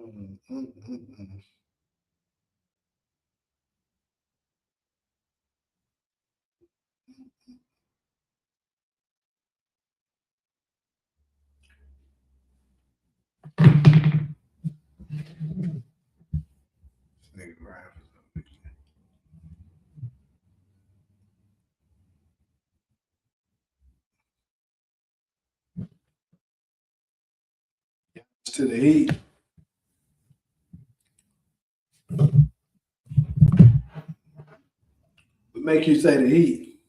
Mm, mm, mm, mm. Nigga graphics. To the Heat. What make you say the Heat?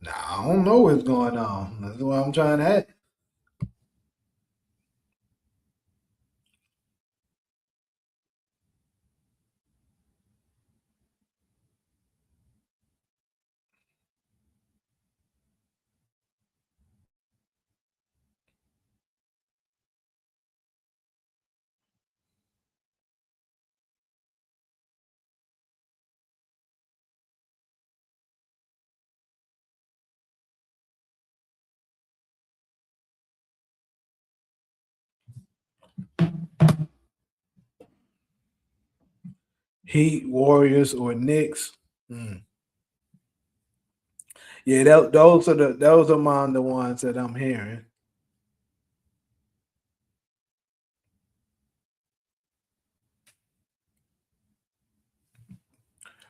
Nah, I don't know what's going on. That's what I'm trying to ask. Heat, Warriors, or Knicks? Hmm. Yeah, those are among the ones that I'm hearing.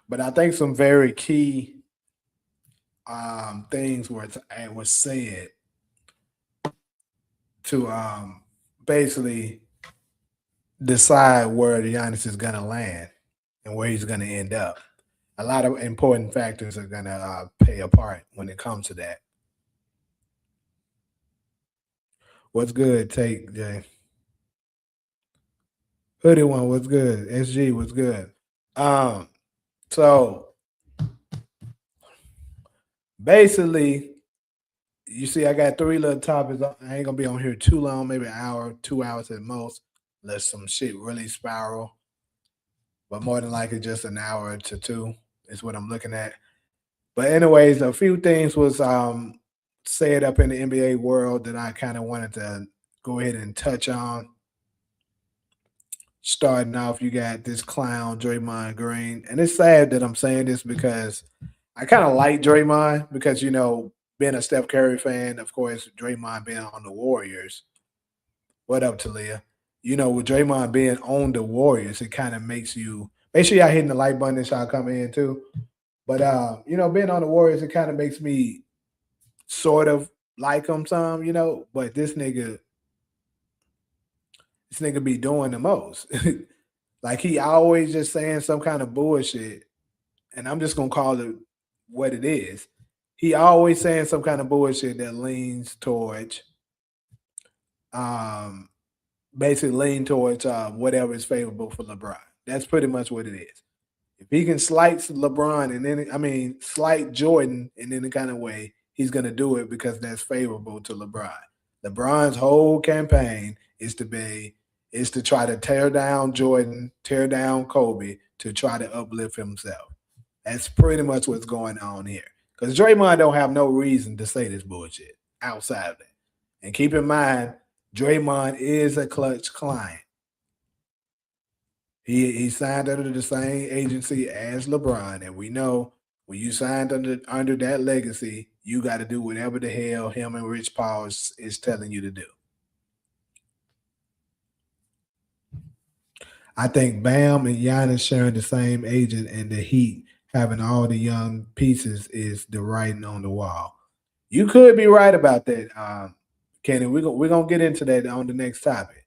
But I think some very key things were said to basically decide where Giannis is going to land and where he's going to end up. A lot of important factors are going to play a part when it comes to that. What's good, Take Jay? Hoodie one, what's good? SG, what's good? Um, so basically, you see, I got three little topics. I ain't gonna be on here too long, maybe an hour, 2 hours at most, unless some shit really spiral. But more than likely, just an hour to two is what I'm looking at. But anyways, a few things was said up in the NBA world that I kind of wanted to go ahead and touch on. Starting off, you got this clown Draymond Green, and it's sad that I'm saying this because I kind of like Draymond because being a Steph Curry fan, of course, Draymond being on the Warriors. What up, Talia? With Draymond being on the Warriors, it kind of makes you make sure y'all hitting the like button and y'all come in too. But being on the Warriors, it kind of makes me sort of like him some, but this nigga be doing the most. Like he always just saying some kind of bullshit, and I'm just gonna call it what it is. He always saying some kind of bullshit that leans towards um basically lean towards whatever is favorable for LeBron. That's pretty much what it is. If he can slight LeBron and then slight Jordan in any kind of way, he's gonna do it because that's favorable to LeBron. LeBron's whole campaign is to try to tear down Jordan, tear down Kobe to try to uplift himself. That's pretty much what's going on here. Because Draymond don't have no reason to say this bullshit outside of that. And keep in mind, Draymond is a clutch client. He signed under the same agency as LeBron, and we know when you signed under that legacy, you got to do whatever the hell him and Rich Paul is telling you to do. I think Bam and Giannis sharing the same agent and the Heat having all the young pieces is the writing on the wall. You could be right about that, Kenny. We're gonna get into that on the next topic.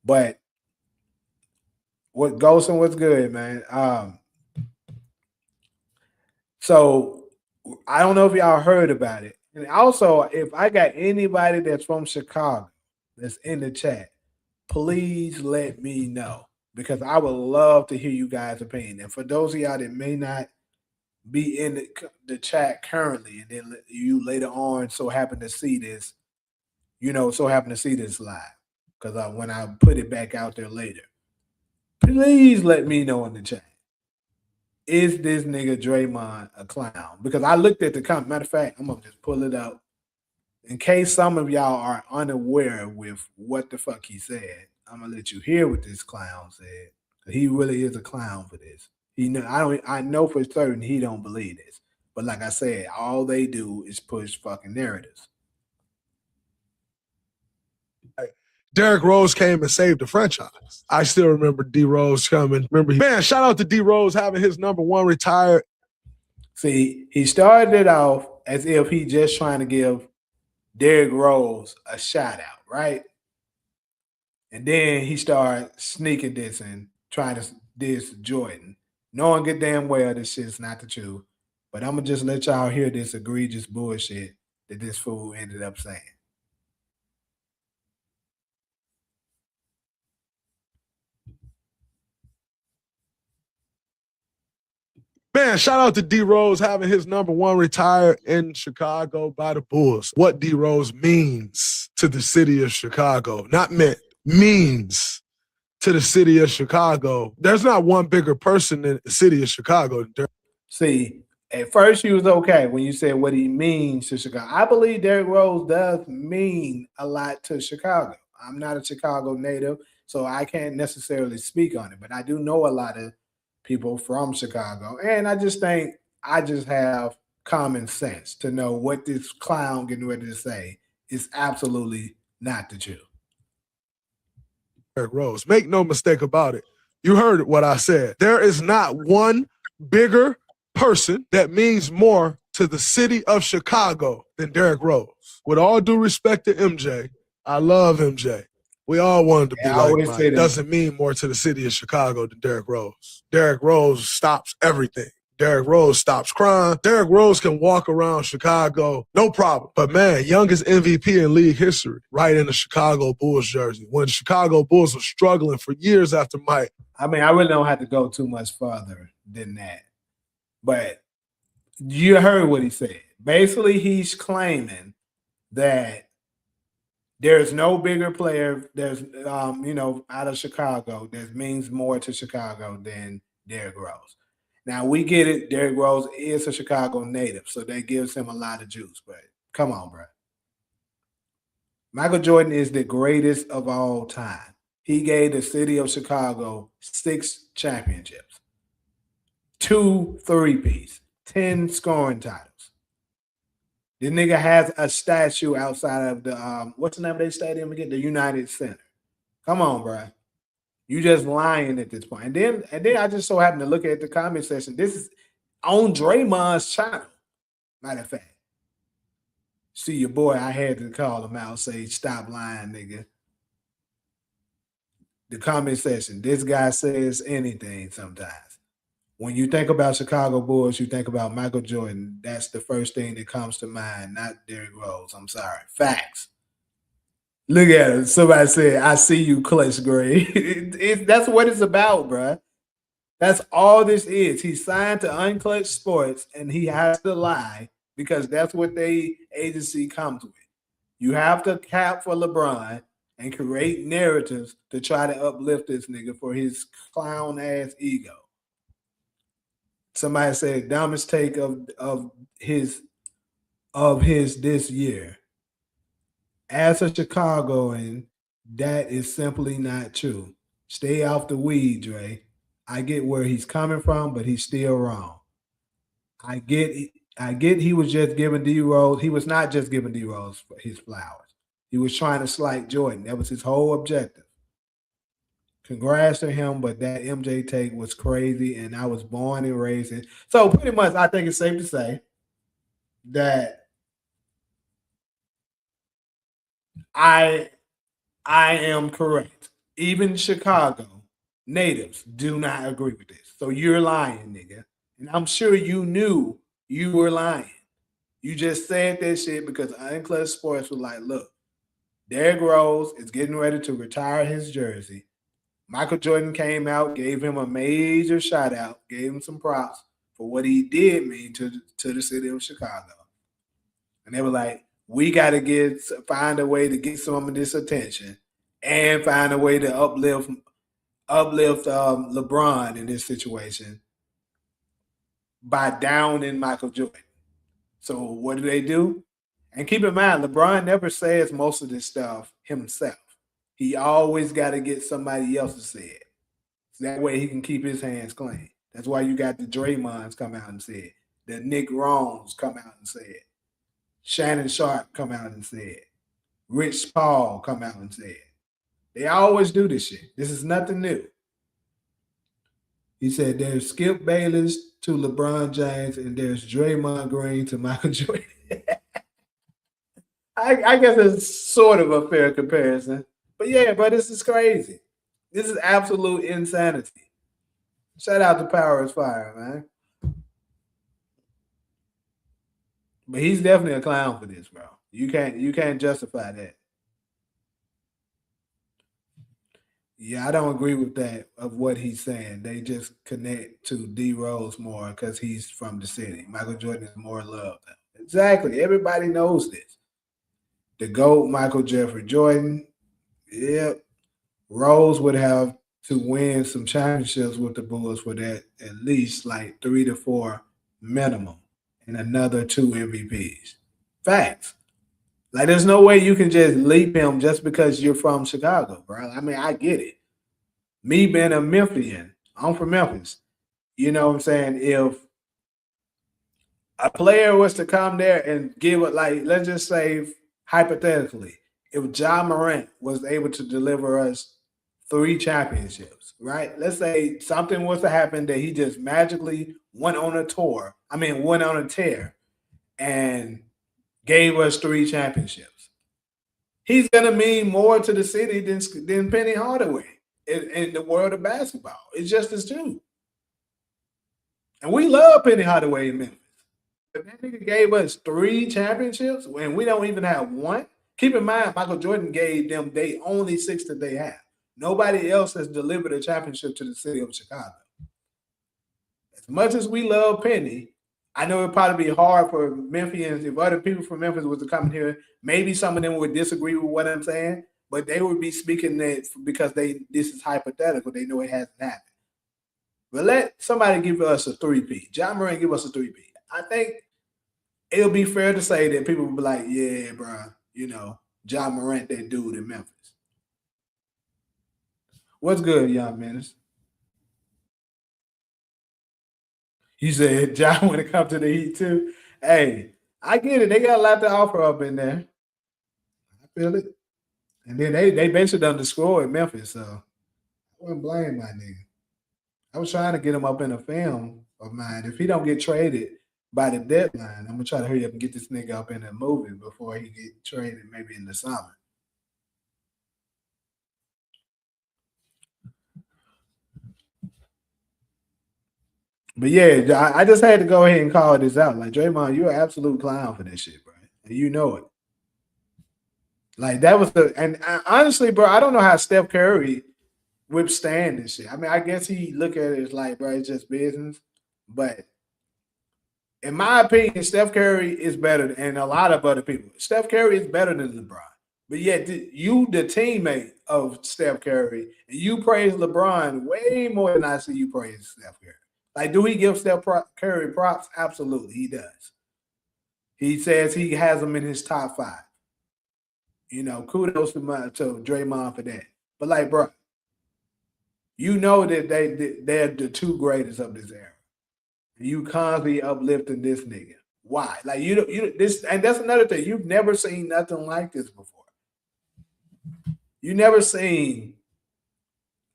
But what Ghost and what's good, man? So I don't know if y'all heard about it. And also, if I got anybody that's from Chicago that's in the chat, please let me know because I would love to hear you guys' opinion. And for those of y'all that may not be in the chat currently, and then you later on so happen to see this, so happen to see this live because when I put it back out there later, please let me know in the chat. is this nigga Draymond a clown? Because I looked at the comment. Matter of fact, I'm gonna just pull it up in case some of y'all are unaware with what the fuck he said. I'm gonna let you hear what this clown said. He really is a clown for this. He know I know for certain he don't believe this. But like I said, all they do is push fucking narratives. Derrick Rose came and saved the franchise. I still remember D Rose coming. Man, shout out to D Rose having his number one retired. See, he started it off as if he just trying to give Derrick Rose a shout out, right? And then he started sneaking dissing, trying to diss Jordan, knowing good damn well this shit's not the truth. But I'm gonna just let y'all hear this egregious bullshit that this fool ended up saying. Man, shout out to D Rose having his number one retired in Chicago by the Bulls. What D Rose means to the city of Chicago, not meant, means to the city of Chicago. There's not one bigger person in the city of Chicago. See, at first you was okay when you said what he means to Chicago. I believe Derrick Rose does mean a lot to Chicago. I'm not a Chicago native, so I can't necessarily speak on it, but I do know a lot of people from Chicago. And I just think I just have common sense to know what this clown getting ready to say is absolutely not the truth. Derrick Rose, make no mistake about it. You heard what I said. There is not one bigger person that means more to the city of Chicago than Derrick Rose. With all due respect to MJ, I love MJ. We all wanted to be like Mike. It doesn't mean more to the city of Chicago than Derrick Rose. Derrick Rose stops everything. Derrick Rose stops crime. Derrick Rose can walk around Chicago, no problem. But man, youngest MVP in league history, right in the Chicago Bulls jersey. When the Chicago Bulls were struggling for years after Mike. I mean, I really don't have to go too much further than that. But you heard what he said. Basically, he's claiming that there's no bigger player there's out of Chicago that means more to Chicago than Derrick Rose. Now we get it, Derrick Rose is a Chicago native, so that gives him a lot of juice. But come on, bro. Michael Jordan is the greatest of all time. He gave the city of Chicago 6 championships, 2 three-peats, 10 scoring titles. This nigga has a statue outside of the what's the name of their stadium again? The United Center. Come on, bro. You just lying at this point. And then I just so happened to look at the comment section. This is on Draymond's channel. Matter of fact. See your boy, I had to call him out, say, stop lying, nigga. The comment section. This guy says anything sometimes. When you think about Chicago Bulls, you think about Michael Jordan. That's the first thing that comes to mind, not Derrick Rose. I'm sorry. Facts. Look at it. Somebody said, I see you, Clutch Gray. That's what it's about, bro. That's all this is. He signed to Unclutch Sports, and he has to lie because that's what they agency comes with. You have to cap for LeBron and create narratives to try to uplift this nigga for his clown-ass ego. Somebody said dumbest take of his this year. As a Chicagoan, that is simply not true. Stay off the weed, Dre. I get where he's coming from, but he's still wrong. I get he was just giving D Rose. He was not just giving D Rose his flowers. He was trying to slight Jordan. That was his whole objective. Congrats to him, but that MJ take was crazy, and I was born and raised in. So pretty much, I think it's safe to say that I am correct. Even Chicago natives do not agree with this. So you're lying, nigga. And I'm sure you knew you were lying. You just said that shit because Unclutch Sports was like, look, Derrick Rose is getting ready to retire his jersey. Michael Jordan came out, gave him a major shout out, gave him some props for what he did mean to the city of Chicago. And they were like, we got to find a way to get some of this attention and find a way to uplift LeBron in this situation by downing Michael Jordan. So what do? And keep in mind, LeBron never says most of this stuff himself. He always got to get somebody else to say it. So that way he can keep his hands clean. That's why you got the Draymonds come out and say it. The Nick Rones come out and say it. Shannon Sharp come out and say it. Rich Paul come out and say it. They always do this shit. This is nothing new. He said there's Skip Bayless to LeBron James and there's Draymond Green to Michael Jordan. I guess it's sort of a fair comparison. But yeah, but this is crazy. This is absolute insanity. Shout out to Power is Fire, man. But he's definitely a clown for this, bro. You can't justify that. Yeah, I don't agree with that of what he's saying. They just connect to D Rose more because he's from the city. Michael Jordan is more loved. Exactly. Everybody knows this. The GOAT, Michael Jeffrey Jordan. Yep. Rose would have to win some championships with the Bulls for that at least like 3 to 4 minimum and another 2 MVPs. Facts. Like, there's no way you can just leap him just because you're from Chicago, bro. I mean, I get it. Me being a Memphian, I'm from Memphis. You know what I'm saying? If a player was to come there and give it, like, let's just say, hypothetically, if Ja Morant was able to deliver us 3 championships, right? Let's say something was to happen that he just magically went on a tear and gave us 3 championships. He's gonna mean more to the city than Penny Hardaway in the world of basketball. It's just as true. And we love Penny Hardaway in Memphis. If that nigga gave us 3 championships and we don't even have 1, keep in mind Michael Jordan gave them they only 6 that they have. Nobody else has delivered a championship to the city of Chicago. As much as we love Penny, I know it'd probably be hard for Memphians. If other people from Memphis was to come here, maybe some of them would disagree with what I'm saying, but they would be speaking that because this is hypothetical. They know it hasn't happened. But let somebody give us a 3P. Ja Morant give us a 3P. I think it'll be fair to say that people will be like, yeah, bro, Ja Morant, that dude in Memphis. What's good, young menace? You said John when it comes to the Heat too. Hey, I get it. They got a lot to offer up in there. I feel it. And then they basically done destroyed Memphis, so I wouldn't blame my nigga. I was trying to get him up in a film of mine. If he don't get traded by the deadline, I'm gonna try to hurry up and get this nigga up in a movie before he get traded maybe in the summer. But yeah, I just had to go ahead and call this out. Like, Draymond, you're an absolute clown for this shit, bro. And you know it. Like, that was honestly, bro, I don't know how Steph Curry withstand this shit. I mean, I guess he look at it as like, bro, it's just business. But in my opinion, Steph Curry is better than a lot of other people. Steph Curry is better than LeBron. But yet, you, the teammate of Steph Curry, and you praise LeBron way more than I see you praise Steph Curry. Like, do he give Steph Curry props? Absolutely, he does. He says he has him in his top 5. Kudos to Draymond for that. But like, bro, you know that they're the 2 greatest of this era. You constantly uplifting this nigga. Why? Like, this, and that's another thing. You've never seen nothing like this before. You never seen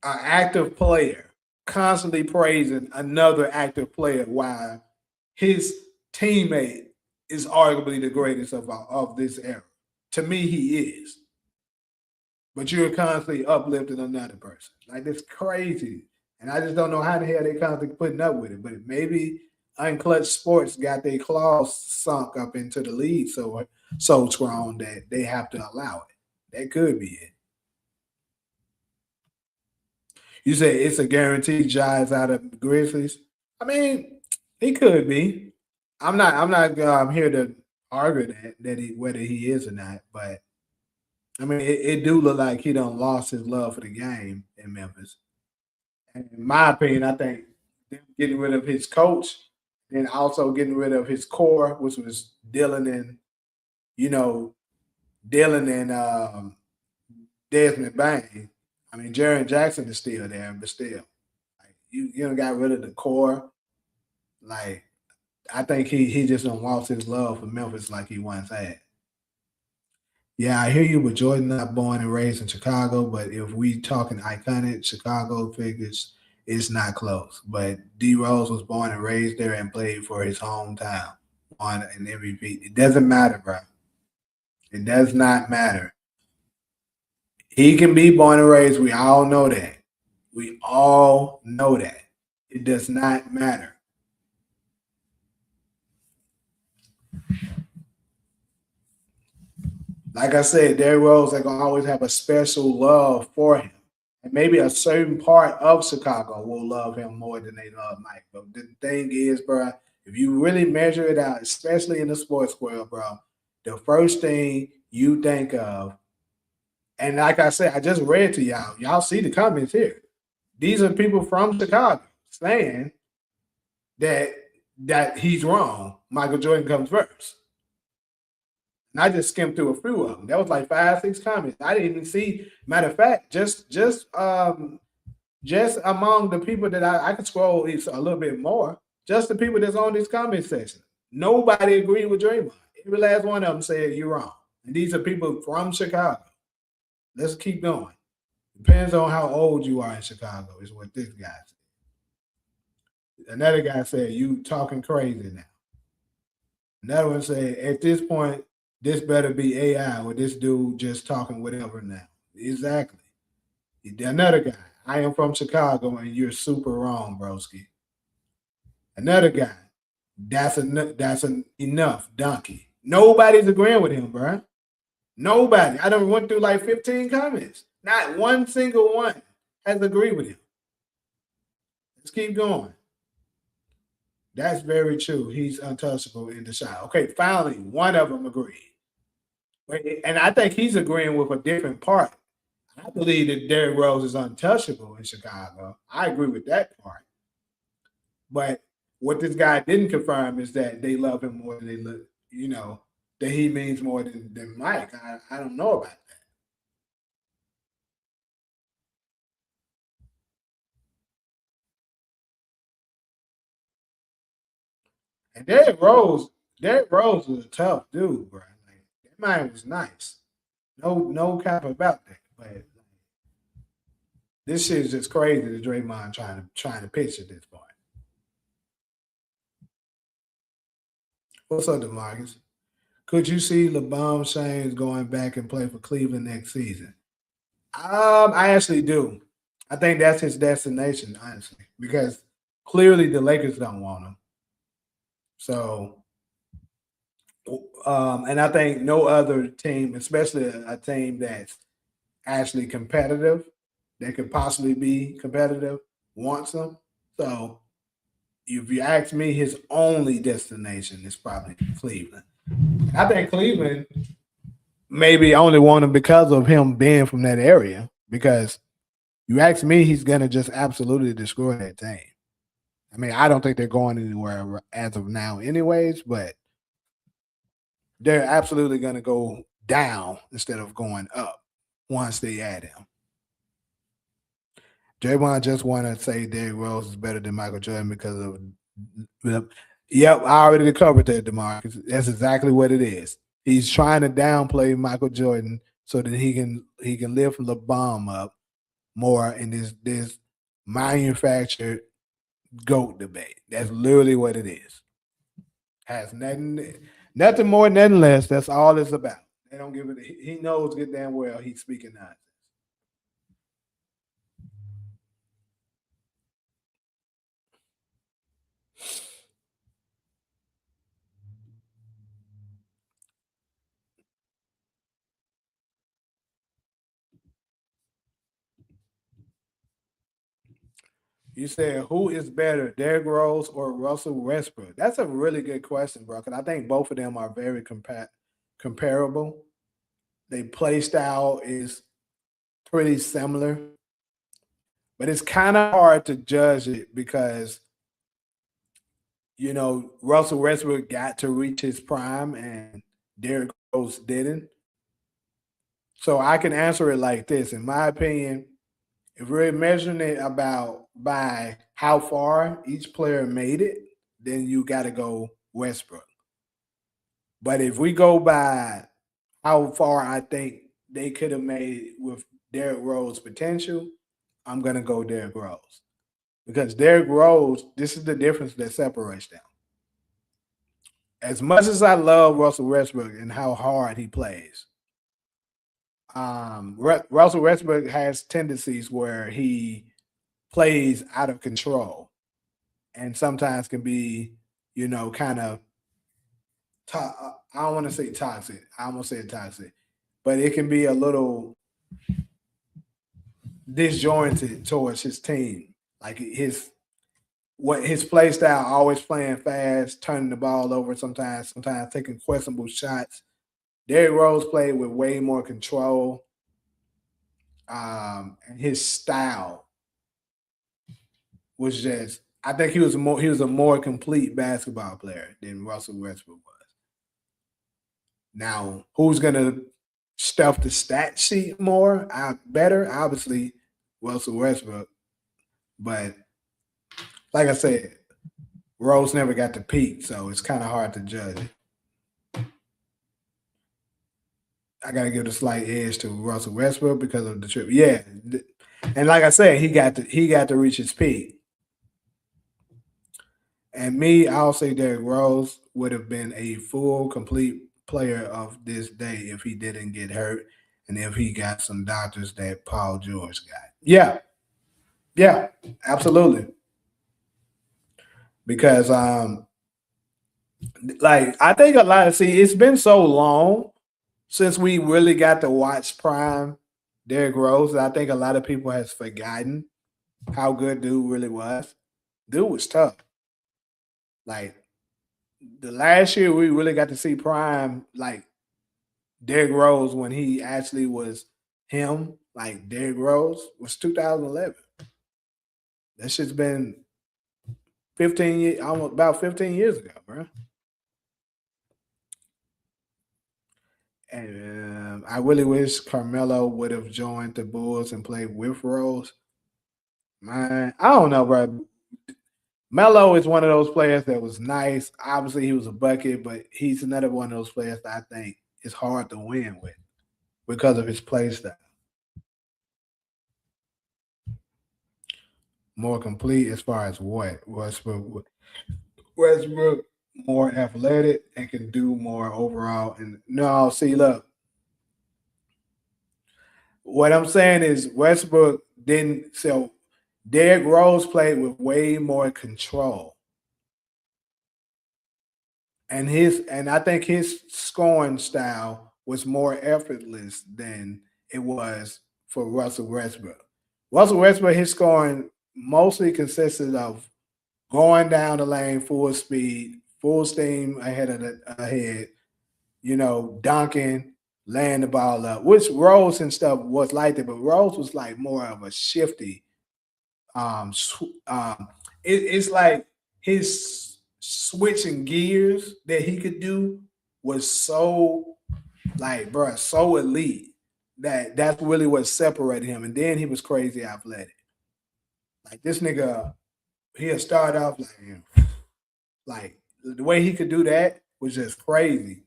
an active player constantly praising another active player while his teammate is arguably the greatest of this era. To me, he is. But you're constantly uplifting another person. Like, it's crazy. And I just don't know how the hell they constantly putting up with it. But maybe Unclutched Sports got their claws sunk up into the lead so strong that they have to allow it. That could be it. You say it's a guarantee Jai's out of Grizzlies. I mean, he could be. I'm not here to argue whether he is or not, but I mean, it do look like he done lost his love for the game in Memphis. And in my opinion, I think them getting rid of his coach and also getting rid of his core, which was Dylan and you know Dylan and Desmond Bain. I mean, Jaren Jackson is still there, but still, like, you don't got rid of the core. Like, I think he just don't lost his love for Memphis like he once had. Yeah, I hear you with Jordan not born and raised in Chicago, but if we talking iconic Chicago figures, it's not close. But D Rose was born and raised there and played for his hometown on an MVP. It doesn't matter, bro. It does not matter. He can be born and raised. We all know that. We all know that. It does not matter. Like I said, Derrick Rose are gonna always have a special love for him. And maybe a certain part of Chicago will love him more than they love Mike. But the thing is, bro, if you really measure it out, especially in the sports world, bro, the first thing you think of, and like I said, I just read to y'all. Y'all see the comments here. These are people from Chicago saying that he's wrong. Michael Jordan comes first. And I just skimmed through a few of them. That was like 5, 6 comments. I didn't even see. Matter of fact, just among the people that I could scroll a little bit more, just the people that's on this comment section. Nobody agreed with Draymond. Every last one of them said you're wrong. And these are people from Chicago. Let's keep going. Depends on how old you are in Chicago, is what this guy said. Another guy said, you talking crazy now. Another one said, at this point, this better be AI or this dude just talking whatever now. Exactly. Another guy, I am from Chicago and you're super wrong, broski. Another guy, enough, donkey. Nobody's agreeing with him, bro. Nobody. I done went through like 15 comments. Not one single one has agreed with him. Let's keep going. That's very true. He's untouchable in the shot. Okay, finally, one of them agreed. And I think he's agreeing with a different part. I believe that Derrick Rose is untouchable in Chicago. I agree with that part. But what this guy didn't confirm is that they love him more than they look, that he means more than Mike. I don't know about that. And Derrick Rose was a tough dude, bro. Like, that man was nice. No cap about that. But this shit is just crazy that Draymond trying to pitch at this point. What's up, DeMarcus? Could you see LeBron James going back and play for Cleveland next season? I actually do. I think that's his destination, honestly, because clearly the Lakers don't want him. So, and I think no other team, especially a team that's actually competitive, that could possibly be competitive, wants him. So, if you ask me, his only destination is probably Cleveland. I think Cleveland maybe only want him because of him being from that area. Because you ask me, he's gonna just absolutely destroy that team. I mean, I don't think they're going anywhere as of now, anyways. But they're absolutely gonna go down instead of going up once they add him. Draymond just want to say Derrick Rose is better than Michael Jordan because of. Yep, I already covered that, DeMarcus. That's exactly what it is. He's trying to downplay Michael Jordan so that he can lift LeBron up more in this manufactured GOAT debate. That's literally what it is. Has nothing more, nothing less. That's all it's about. They don't give it. He knows good damn well he's speaking nonsense. You said who is better, Derrick Rose or Russell Westbrook? That's a really good question, bro. Because I think both of them are very comparable. Their play style is pretty similar, but it's kind of hard to judge it because Russell Westbrook got to reach his prime and Derrick Rose didn't. So I can answer it like this. In my opinion, if we're measuring it about by how far each player made it, then you got to go Westbrook. But if we go by how far I think they could have made with Derrick Rose potential, I'm gonna go Derrick Rose. Because Derrick Rose, this is the difference that separates them. As much as I love Russell Westbrook and how hard he plays, Russell Westbrook has tendencies where he plays out of control and sometimes can be, kind of, I don't want to say toxic. I almost said toxic, but it can be a little disjointed towards his team. Like his play style, always playing fast, turning the ball over sometimes taking questionable shots. Derrick Rose played with way more control, and his style was just. I think he was a more complete basketball player than Russell Westbrook was. Now, who's gonna stuff the stat sheet more? Better, obviously, Russell Westbrook. But like I said, Rose never got to peak, so it's kind of hard to judge it. I got to give the slight edge to Russell Westbrook because of the trip. Yeah, and like I said, he got to reach his peak. And me, I'll say Derrick Rose would have been a full, complete player of this day if he didn't get hurt and if he got some doctors that Paul George got. Yeah, yeah, absolutely. Because like I think a lot of it's been so long since we really got to watch prime Derrick Rose. I think a lot of people has forgotten how good dude really was. Dude was tough. Like the last year we really got to see prime like Derrick Rose when he actually was him. Like Derrick Rose was 2011. That shit's been 15 years, almost about 15 years ago, bro. And I really wish Carmelo would have joined the Bulls and played with Rose. Man, I don't know, bro. Melo is one of those players that was nice. Obviously, he was a bucket, but he's another one of those players that I think is hard to win with because of his play style. More complete as far as what Westbrook more athletic and can do more overall. And no, see, look, what I'm saying is Westbrook didn't. So Derrick Rose played with way more control, and I think his scoring style was more effortless than it was for Russell Westbrook. Russell Westbrook, his scoring mostly consisted of going down the lane full speed, full steam ahead, dunking, laying the ball up, which Rose and stuff was like that, but Rose was like more of a shifty. It's like his switching gears that he could do was so like, bro, so elite that that's really what separated him. And then he was crazy athletic. Like this nigga, he'll start off like the way he could do that was just crazy,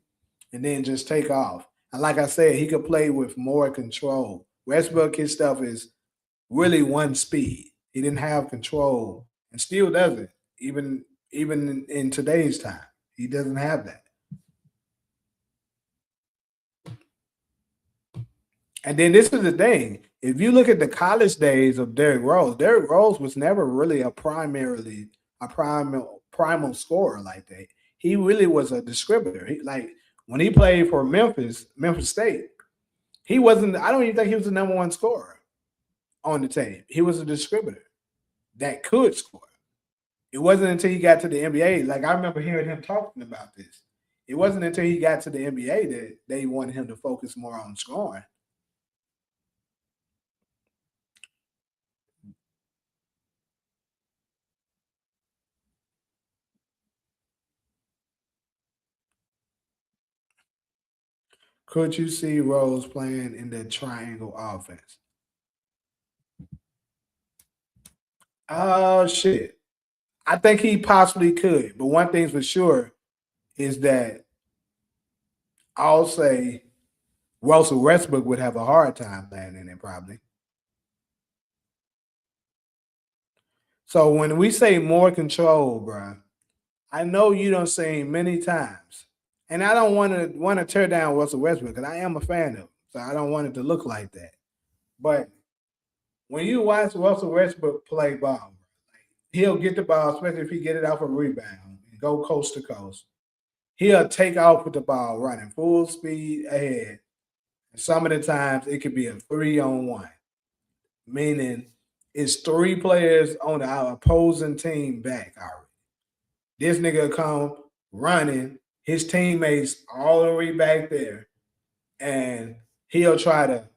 and then just take off. And like I said, he could play with more control. Westbrook, his stuff is really one speed. He didn't have control, and still doesn't. Even in today's time, he doesn't have that. And then this is the thing: if you look at the college days of Derrick Rose was never really a primal scorer like that. He really was a distributor. Like when he played for Memphis State, he wasn't. I don't even think he was the number one scorer on the team. He was a distributor that could score. It wasn't until he got to the NBA. Like I remember hearing him talking about this. It wasn't until he got to the NBA that they wanted him to focus more on scoring. Could you see Rose playing in the triangle offense? Oh shit. I think he possibly could, but one thing's for sure is that I'll say Russell Westbrook would have a hard time landing it probably. So when we say more control, bro, I know you don't say many times, and I don't want to tear down Russell Westbrook because I am a fan of him, so I don't want it to look like that. But when you watch Russell Westbrook play ball, he'll get the ball, especially if he get it off a rebound and go coast to coast. He'll take off with the ball running full speed ahead. And some of the times it could be a 3-on-1, meaning it's three players on the opposing team back already. This nigga come running, his teammates all the way back there, and he'll try to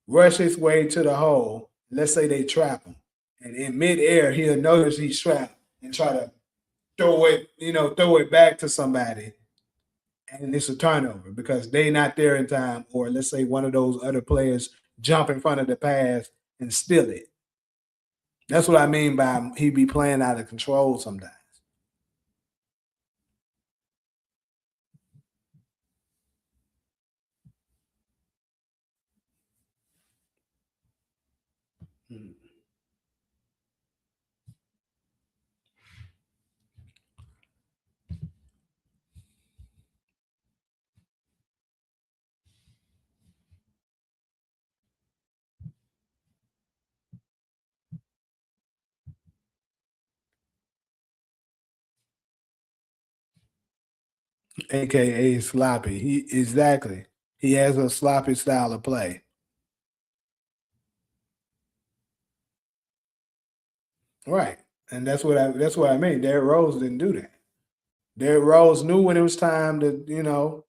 rush his way to the hole. Let's say they trap him. And in midair, he'll notice he's trapped and try to throw it back to somebody. And it's a turnover because they not there in time, or let's say one of those other players jump in front of the pass and steal it. That's what I mean by he be playing out of control sometimes. AKA sloppy. He has a sloppy style of play. Right. And that's what I mean. Derrick Rose didn't do that. Derrick Rose knew when it was time to,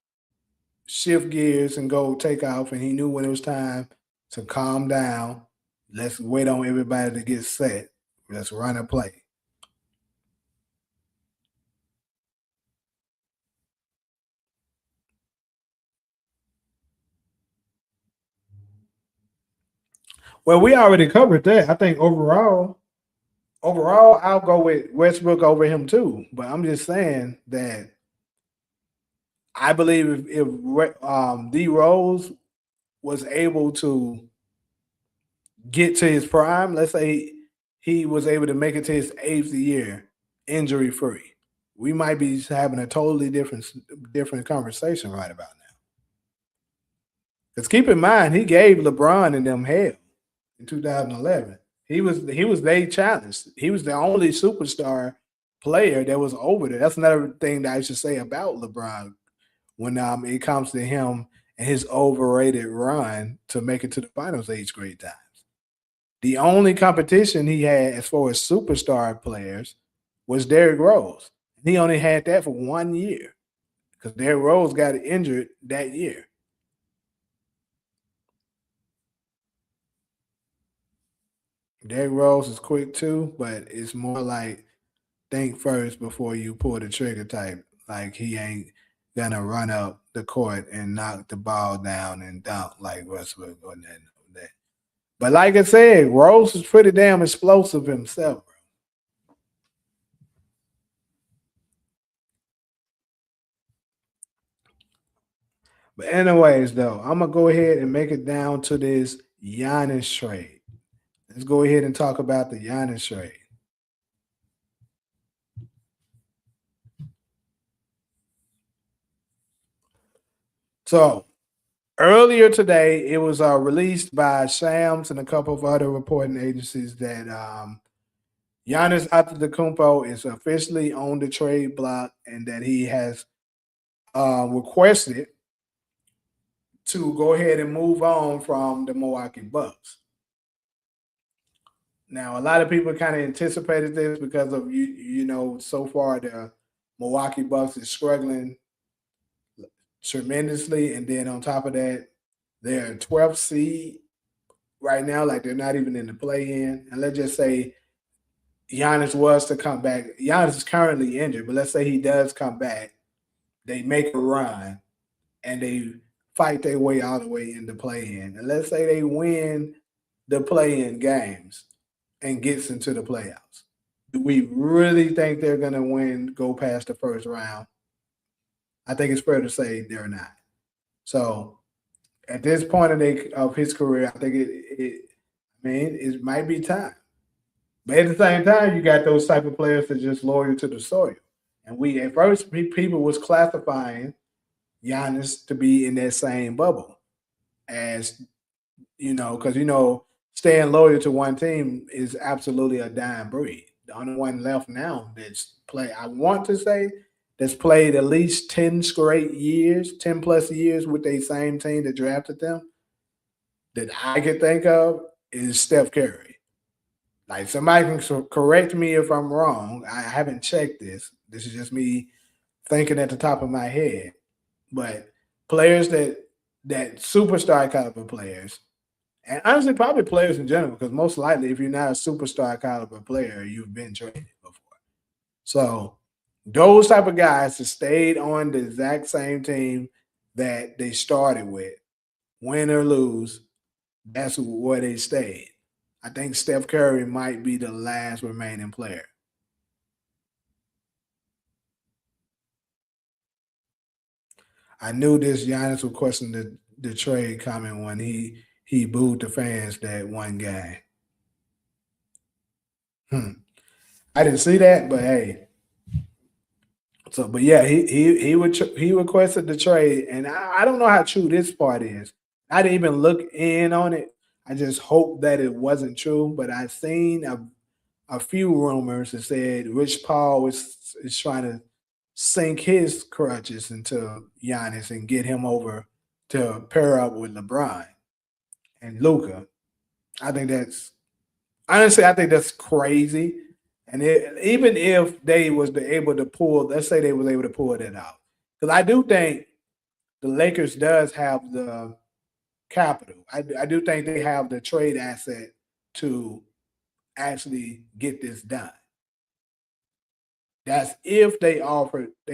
shift gears and go take off, and he knew when it was time to calm down. Let's wait on everybody to get set. Let's run a play. Well, we already covered that. I think overall, I'll go with Westbrook over him too. But I'm just saying that I believe if D Rose was able to get to his prime, let's say he was able to make it to his eighth year injury free, we might be having a totally different conversation right about now. Because keep in mind, he gave LeBron and them hell in 2011. He was they challenged. He was the only superstar player that was over there. That's another thing that I should say about LeBron when it comes to him and his overrated run to make it to the finals each great times. The only competition he had as far as superstar players was Derrick Rose. He only had that for 1 year because Derrick Rose got injured that year. Derrick Rose is quick too, but it's more like think first before you pull the trigger type. Like he ain't gonna run up the court and knock the ball down and dunk like Westbrook or that. But like I said, Rose is pretty damn explosive himself. But anyways, though, I'm gonna go ahead and make it down to this Giannis trade. Let's go ahead and talk about the Giannis trade. So earlier today, it was released by Shams and a couple of other reporting agencies that Giannis Antetokounmpo is officially on the trade block and that he has requested to go ahead and move on from the Milwaukee Bucks. Now, a lot of people kind of anticipated this because of so far the Milwaukee Bucks is struggling tremendously, and then on top of that, they're 12th seed right now, like they're not even in the play-in. And let's just say Giannis was to come back. Giannis is currently injured, but let's say he does come back. They make a run, and they fight their way all the way into play-in, and let's say they win the play-in games and gets into the playoffs, do we really think they're going to go past the first round? I think it's fair to say they're not. So at this point of his career, I think it might be time. But at the same time, you got those type of players that just loyal to the soil. And we at first people was classifying Giannis to be in that same bubble as because staying loyal to one team is absolutely a dying breed. The only one left now I want to say that's played at least 10 straight years, 10 plus years with the same team that drafted them that I could think of is Steph Curry. Like somebody can correct me if I'm wrong. I haven't checked this. This is just me thinking at the top of my head. But players that superstar caliber players, and honestly probably players in general, because most likely if you're not a superstar caliber player, you've been traded before. So those type of guys that stayed on the exact same team that they started with, win or lose, that's where they stayed. I think Steph Curry might be the last remaining player. I knew this Giannis would question the trade comment when he booed the fans that one game. I didn't see that, but hey. So, but yeah, he requested the trade, and I don't know how true this part is. I didn't even look in on it. I just hope that it wasn't true. But I seen a few rumors that said Rich Paul is trying to sink his crutches into Giannis and get him over to pair up with LeBron and Luca. I think that's honestly, I think that's crazy. And even if they was able to pull, let's say they was able to pull that out, because I do think the Lakers does have the capital. I do think they have the trade asset to actually get this done. That's if they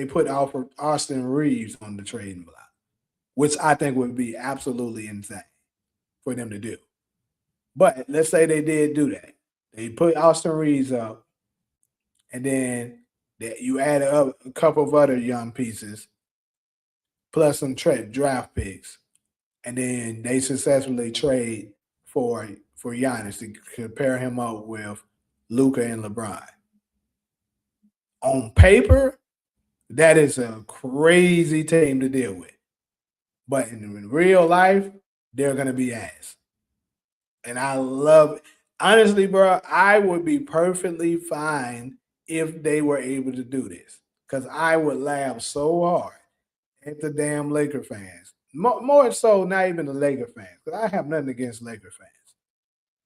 put Austin Reeves on the trading block, which I think would be absolutely insane for them to do. But let's say they did do that. They put Austin Reeves up, and then you add up a couple of other young pieces, plus some draft picks, and then they successfully trade for Giannis to pair him up with Luca and LeBron. On paper, that is a crazy team to deal with. But in real life, they're gonna be ass. And I love it. Honestly, bro, I would be perfectly fine if they were able to do this. Because I would laugh so hard at the damn Laker fans. More so, not even the Laker fans, because I have nothing against Laker fans.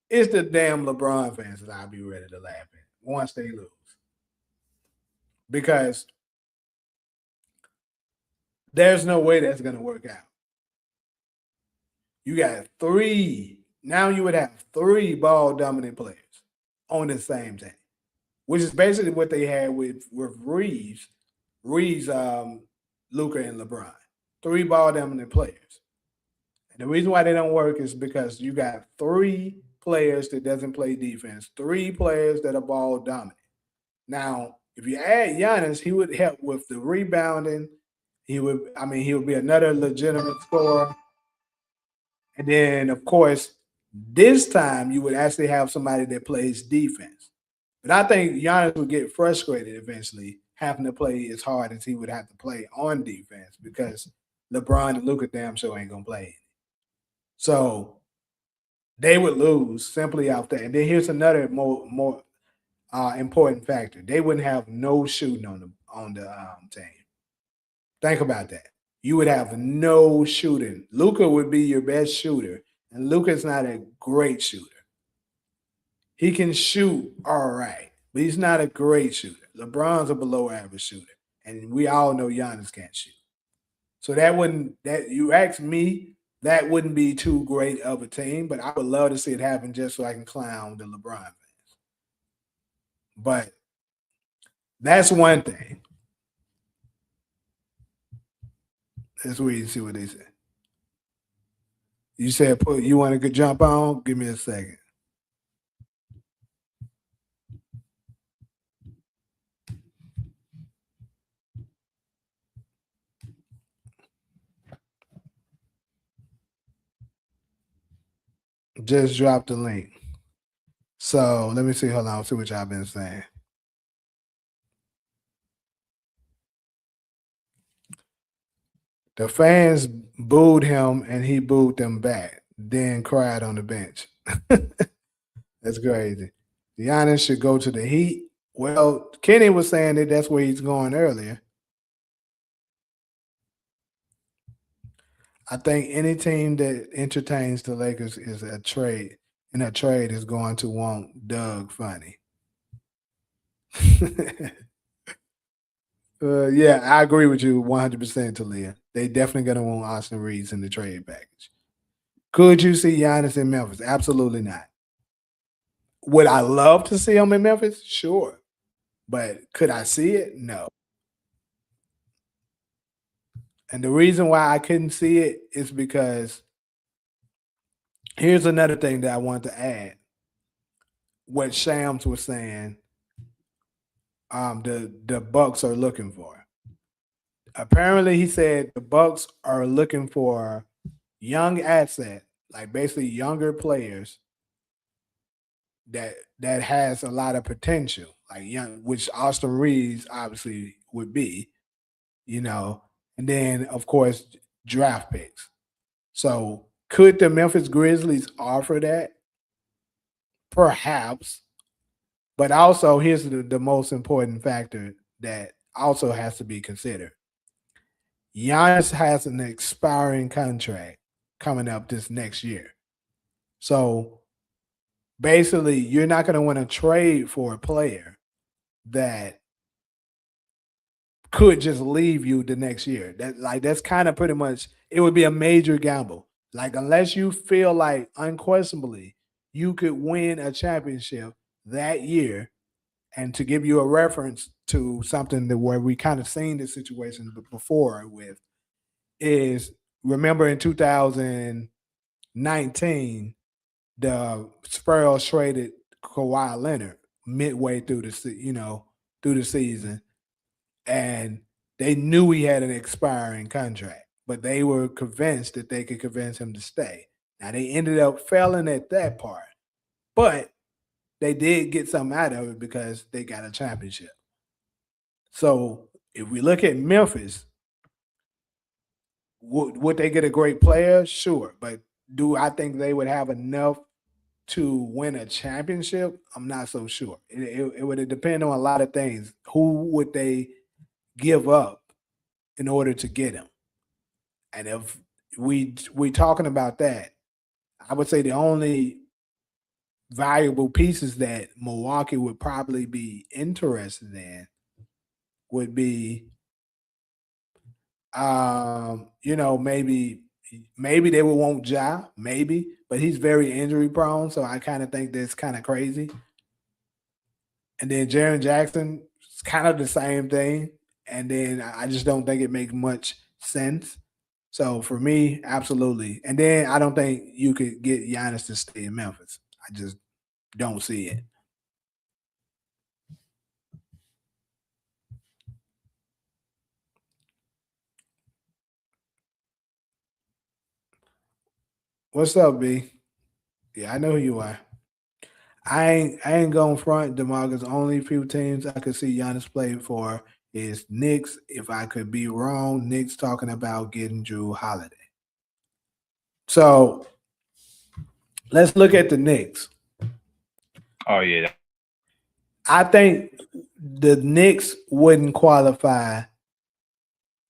It's the damn LeBron fans that I'll be ready to laugh at once they lose. Because there's no way that's going to work out. You got now you would have three ball dominant players on the same team, which is basically what they had with Reeves, Luca, and LeBron. Three ball dominant players. And the reason why they don't work is because you got three players that doesn't play defense, three players that are ball dominant. Now, if you add Giannis, he would help with the rebounding. He would be another legitimate scorer. And then, of course, this time you would actually have somebody that plays defense. But I think Giannis would get frustrated eventually having to play as hard as he would have to play on defense because LeBron and Luka damn sure ain't gonna play. So they would lose simply off that. And then here's another more important factor: they wouldn't have no shooting on the team. Think about that. You would have no shooting. Luka would be your best shooter, and Luka's not a great shooter. He can shoot all right, but he's not a great shooter. LeBron's a below average shooter, and we all know Giannis can't shoot. So that you ask me, that wouldn't be too great of a team, but I would love to see it happen just so I can clown the LeBron fans. But that's one thing. Let's wait and see what they say. You said you want to jump on? Give me a second. Just drop the link. So let me see. Hold on. See what y'all been saying. The fans booed him and he booed them back, then cried on the bench. That's crazy. Giannis should go to the Heat. Well, Kenny was saying that that's where he's going earlier. I think any team that entertains the Lakers is a trade, and a trade is going to want Doug Funny. Yeah, I agree with you 100%, Talia. They definitely going to want Austin Reeves in the trade package. Could you see Giannis in Memphis? Absolutely not. Would I love to see him in Memphis? Sure. But could I see it? No. And the reason why I couldn't see it is because here's another thing that I want to add. What Shams was saying, the Bucks are looking for. Apparently, he said the Bucks are looking for young asset, like basically younger players that has a lot of potential, like young, which Austin Reeves obviously would be, and then of course draft picks. So could the Memphis Grizzlies offer that? Perhaps. But also, here's the most important factor that also has to be considered. Giannis has an expiring contract coming up this next year. So basically, you're not going to want to trade for a player that could just leave you the next year. That's kind of pretty much, it would be a major gamble. Like, unless you feel like unquestionably you could win a championship that year. And to give you a reference to something that where we kind of seen this situation before with is, remember in 2019, the Spurs traded Kawhi Leonard midway through through the season, and they knew he had an expiring contract, but they were convinced that they could convince him to stay. Now they ended up failing at that part, but they did get something out of it because they got a championship. So if we look at Memphis, would they get a great player? Sure. But do I think they would have enough to win a championship? I'm not so sure. It would depend on a lot of things. Who would they give up in order to get him? And if we talking about that, I would say the only valuable pieces that Milwaukee would probably be interested in would be maybe they would want Ja, maybe, but he's very injury prone, so I kind of think that's kind of crazy. And then Jaren Jackson, it's kind of the same thing. And then I just don't think it makes much sense. So for me, absolutely. And then I don't think you could get Giannis to stay in Memphis. I just don't see it. What's up, B? Yeah, I know who you are. I ain't going front. DeMarcus. Only few teams I could see Giannis play for is Knicks. If I could be wrong, Knicks talking about getting Drew Holiday. So let's look at the Knicks. Oh yeah. I think the Knicks wouldn't qualify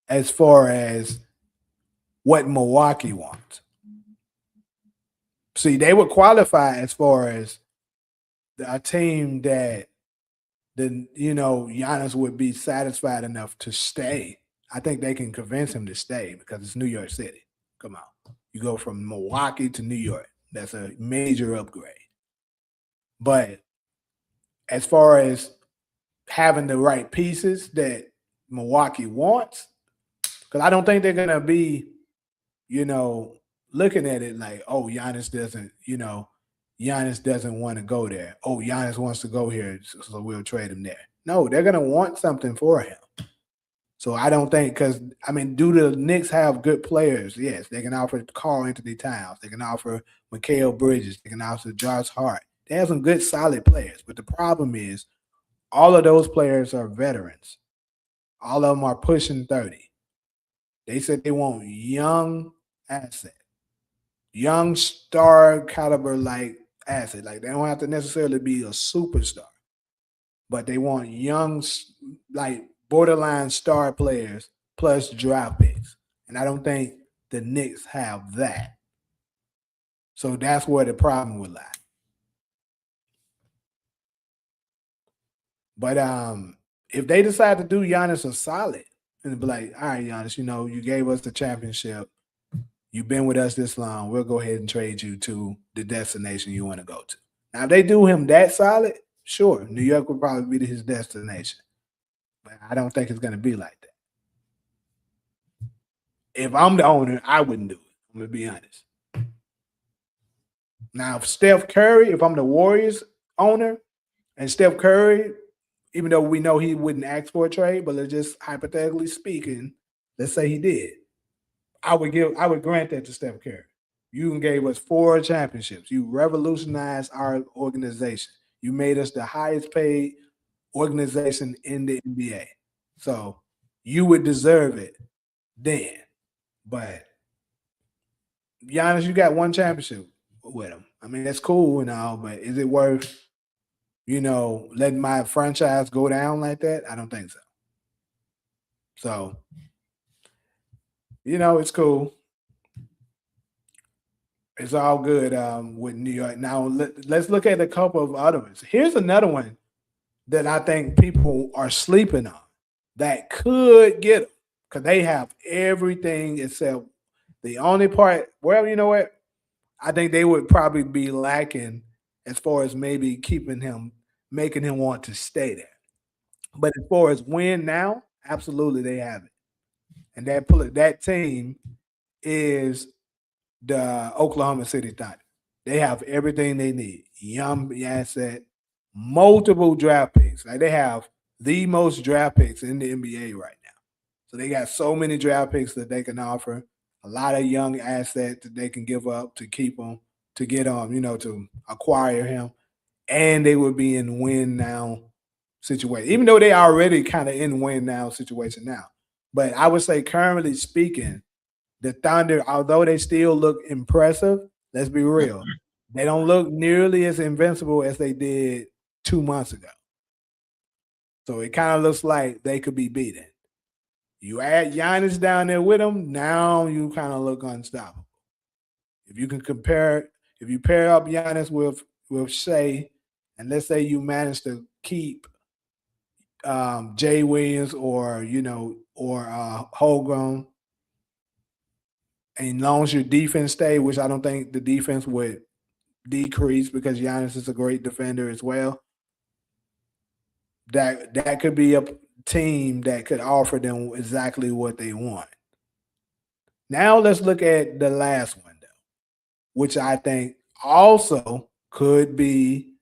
as far as what Milwaukee wants. See, they would qualify as far as a team that Giannis would be satisfied enough to stay. I think they can convince him to stay because it's New York City. Come on. You go from Milwaukee to New York. That's a major upgrade. But as far as having the right pieces that Milwaukee wants, because I don't think they're going to be, looking at it like, oh, Giannis doesn't want to go there. Oh, Giannis wants to go here, so we'll trade him there. No, they're going to want something for him. So I don't think because, do the Knicks have good players? Yes, they can offer Karl Anthony Towns. They can offer Mikal Bridges. They can offer Josh Hart. They have some good, solid players. But the problem is all of those players are veterans. All of them are pushing 30. They said they want young asset, young star caliber like asset. Like they don't have to necessarily be a superstar, but they want young, like borderline star players plus draft picks. And I don't think the Knicks have that. So that's where the problem would lie. But if they decide to do Giannis a solid and be like, all right, Giannis, you gave us the championship. You've been with us this long. We'll go ahead and trade you to the destination you want to go to. Now, if they do him that solid, sure, New York would probably be his destination. But I don't think it's going to be like that. If I'm the owner, I wouldn't do it. I'm going to be honest. Now, if Steph Curry, if I'm the Warriors owner, and Steph Curry, even though we know he wouldn't ask for a trade, but just hypothetically speaking, let's say he did. I would grant that to Steph Curry. You gave us 4 championships. You revolutionized our organization. You made us the highest paid organization in the NBA. So you would deserve it then. But Giannis, you got 1 championship with him. That's cool and all, but is it worth, letting my franchise go down like that? I don't think so. So, it's cool. It's all good with New York. Now, let's look at a couple of other ones. Here's another one that I think people are sleeping on that could get them because they have everything except the only part. Well, you know what? I think they would probably be lacking as far as maybe making him want to stay there. But as far as win now, absolutely they have it. And that team is the Oklahoma City Thunder. They have everything they need. Young asset, multiple draft picks. Like they have the most draft picks in the NBA right now. So they got so many draft picks that they can offer. A lot of young assets that they can give up to keep him, to get to acquire him. And they would be in win now situation, even though they already kind of in win now situation now. But I would say currently speaking, the Thunder, although they still look impressive, let's be real, they don't look nearly as invincible as they did 2 months ago. So it kind of looks like they could be beaten. You add Giannis down there with them, now you kind of look unstoppable. If you pair up Giannis with Shea, and let's say you manage to keep Jay Williams or Holmgren, and as long as your defense stay, which I don't think the defense would decrease because Giannis is a great defender as well, that could be a team that could offer them exactly what they want. Now let's look at the last one, though, which I think also could be,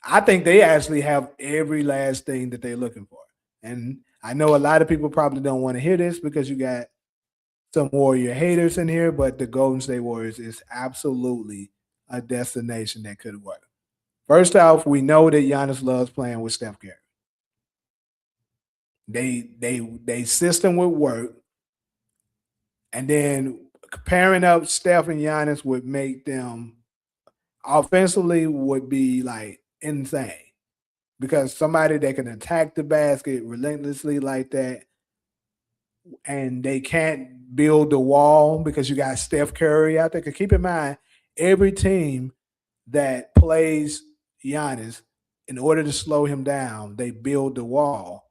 I think they actually have every last thing that they're looking for. And I know a lot of people probably don't want to hear this because you got some Warrior haters in here, but the Golden State Warriors is absolutely a destination that could work. First off, we know that Giannis loves playing with Steph Curry. They system would work, and then pairing up Steph and Giannis would make them offensively would be like insane because somebody that can attack the basket relentlessly like that, and they can't build the wall because you got Steph Curry out there. Because keep in mind, every team that plays Giannis, in order to slow him down, they build the wall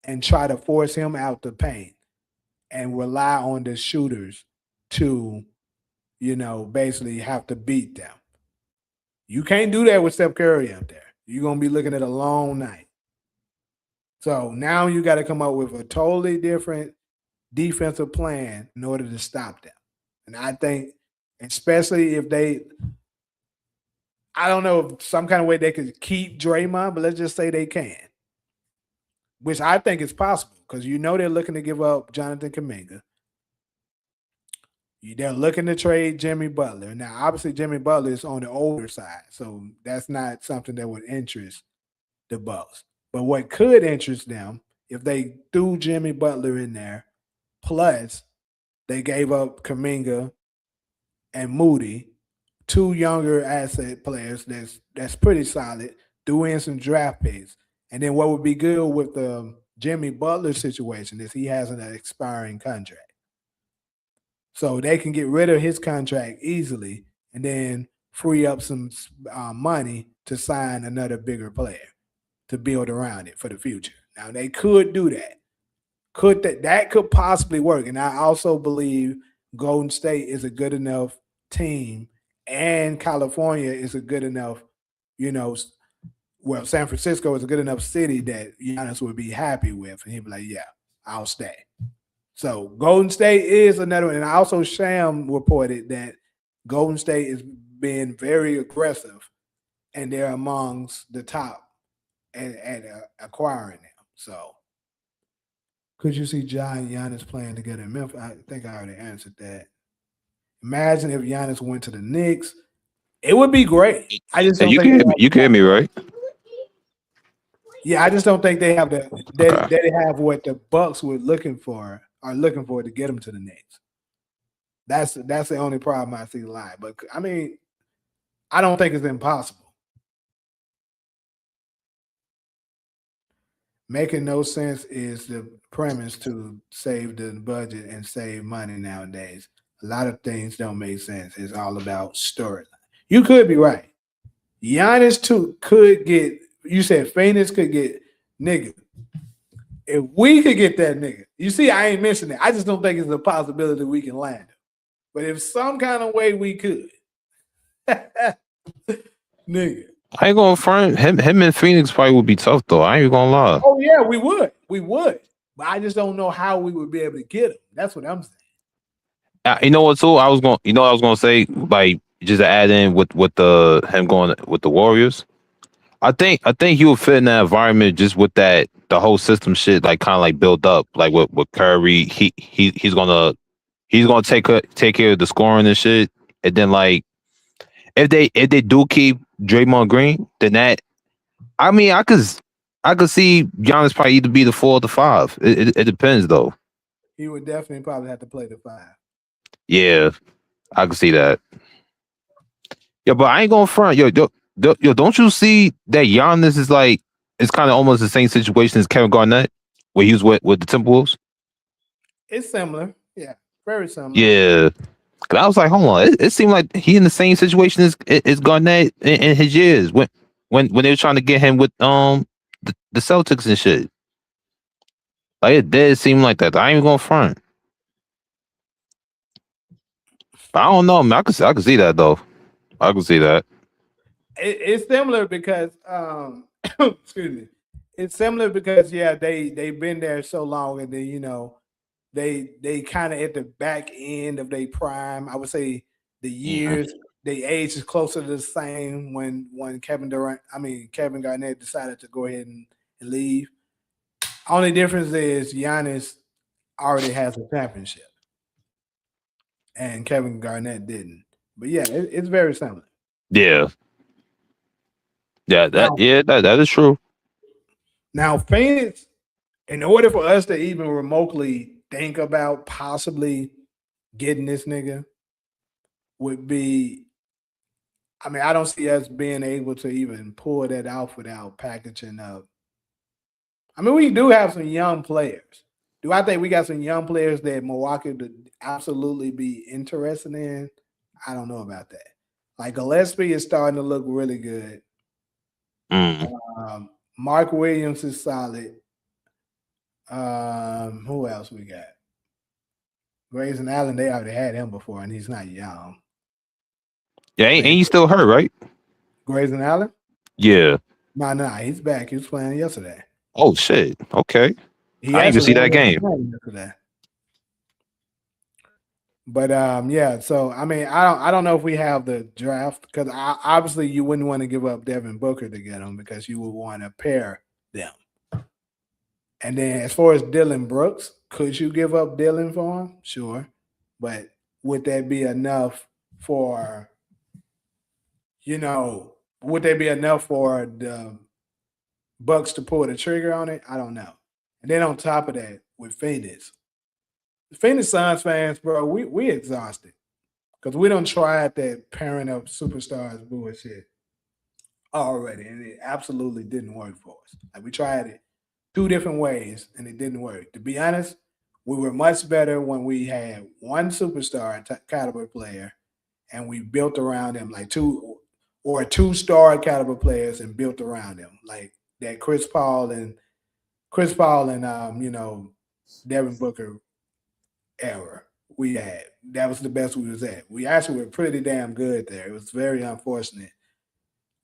and try to force him out the paint and rely on the shooters to, basically have to beat them. You can't do that with Steph Curry out there. You're going to be looking at a long night. So now you got to come up with a totally different defensive plan in order to stop them. And I think especially if they. I don't know if some kind of way they could keep Draymond, but let's just say they can, which I think is possible because they're looking to give up Jonathan Kuminga. They're looking to trade Jimmy Butler. Now, obviously, Jimmy Butler is on the older side, so that's not something that would interest the Bucks. But what could interest them if they threw Jimmy Butler in there, plus they gave up Kuminga and Moody, two younger asset players that's pretty solid, threw in some draft picks. And then what would be good with the Jimmy Butler situation is he has an expiring contract. So they can get rid of his contract easily and then free up some money to sign another bigger player to build around it for the future. Now, they could do that. That could possibly work. And I also believe Golden State is a good enough team and California is a good enough, San Francisco is a good enough city that Giannis would be happy with. And he'd be like, yeah, I'll stay. So Golden State is another one. And also Sham reported that Golden State is being very aggressive and they're amongst the top at acquiring them. So could you see Ja and Giannis playing together in Memphis? I think I already answered that. Imagine if Giannis went to the Knicks. It would be great. I just don't think you can hear me, right? Yeah, I just don't think they have they have what the Bucks are looking for to get them to the Knicks. That's the only problem I see lying. But I mean, I don't think it's impossible. Making no sense is the premise to save the budget and save money nowadays. A lot of things don't make sense. It's all about storyline. You could be right. Giannis too could get. You said Phoenix could get nigga. If we could get that nigga, you see, I ain't mentioning it. I just don't think it's a possibility we can land him. But if some kind of way we could, nigga. I ain't gonna front him and Phoenix probably would be tough though. I ain't gonna lie. Oh yeah, we would. But I just don't know how we would be able to get him. That's what I'm saying. You know what too? I was gonna say, like, just to add in with him going with the Warriors. I think he would fit in that environment just with the whole system shit, like kind of like built up, like with Curry. He's gonna take care of the scoring and shit, and then like if they do keep Draymond Green, then I could see Giannis probably either be the 4 or the 5. It depends though. He would definitely probably have to play the 5. Yeah, I can see that. Yeah, but I ain't gonna front. Yo, don't you see that Giannis is like, it's kind of almost the same situation as Kevin Garnett, where he was with the Timberwolves? It's similar. Yeah, very similar. Yeah. Cause I was like, hold on, it seemed like he in the same situation as Garnett in his years when they were trying to get him with the Celtics and shit. Like it did seem like that. I ain't even gonna front. I don't know, man. I can see that though. I can see that. It's similar because excuse me. It's similar because they've been there so long and then they kind of at the back end of their prime. I would say the years, the age is closer to the same when Kevin Garnett decided to go ahead and leave. Only difference is Giannis already has a championship, and Kevin Garnett didn't. But yeah, it's very similar. Yeah. Yeah, that is true. Now, Phoenix, in order for us to even remotely think about possibly getting this nigga would be, I mean, I don't see us being able to even pull that off without packaging up. I mean, we do have some young players. Do I think we got some young players that Milwaukee would absolutely be interested in? I don't know about that. Like Gillespie is starting to look really good. Mark Williams is solid. Who else we got? Grayson Allen, they already had him before, and he's not young. Yeah, ain't he still hurt, right? Grayson Allen? Yeah. No, he's back. He was playing yesterday. Oh shit. Okay. I didn't even see that game. Yesterday. But yeah. So I mean, I don't know if we have the draft because obviously you wouldn't want to give up Devin Booker to get him because you would want to pair them. And then as far as Dylan Brooks, could you give up Dylan for him? Sure, but would that be enough for would that be enough for the Bucks to pull the trigger on it? I don't know. And then on top of that, with Phoenix Suns fans, bro, we exhausted because we don't try that pairing up superstars bullshit already, and it absolutely didn't work for us. Like we tried it 2 different ways, and it didn't work. To be honest, we were much better when we had one superstar caliber player, and we built around him like two-star caliber players and built around them like that Chris Paul and Devin Booker era we had. That was the best we was at. We actually were pretty damn good there. It was very unfortunate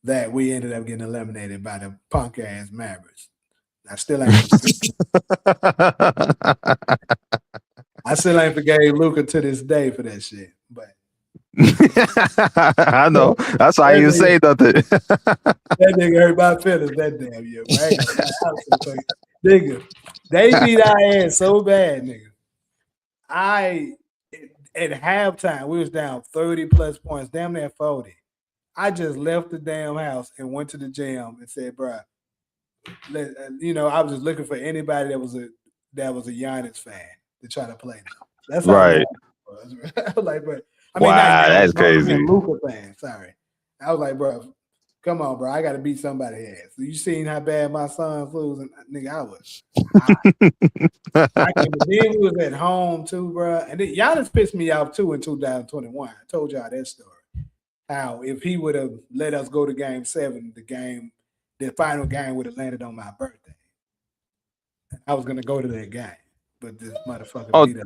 that we ended up getting eliminated by the punk ass Mavericks. I still ain't forgave Luca to this day for that shit. But I know. That's why you say nothing. That nigga hurt my feelings that damn year. Right? Nigga, they beat our ass so bad, nigga. At halftime, we was down 30 plus points, damn near 40. I just left the damn house and went to the gym and said, bro, I was just looking for anybody that was a Giannis fan to try to play now. That's how right. I was like, bro. I mean, wow, that's crazy. Luka fan, sorry. I was like, bro, come on, bro. I got to beat somebody ass. You seen how bad my son's losing? Nigga, I was. Then we was at home too, bro. And then Giannis pissed me off too in 2021. I told y'all that story. How if he would have let us go to Game 7, the final game would have landed on my birthday. I was gonna go to that game, but this motherfucker beat us.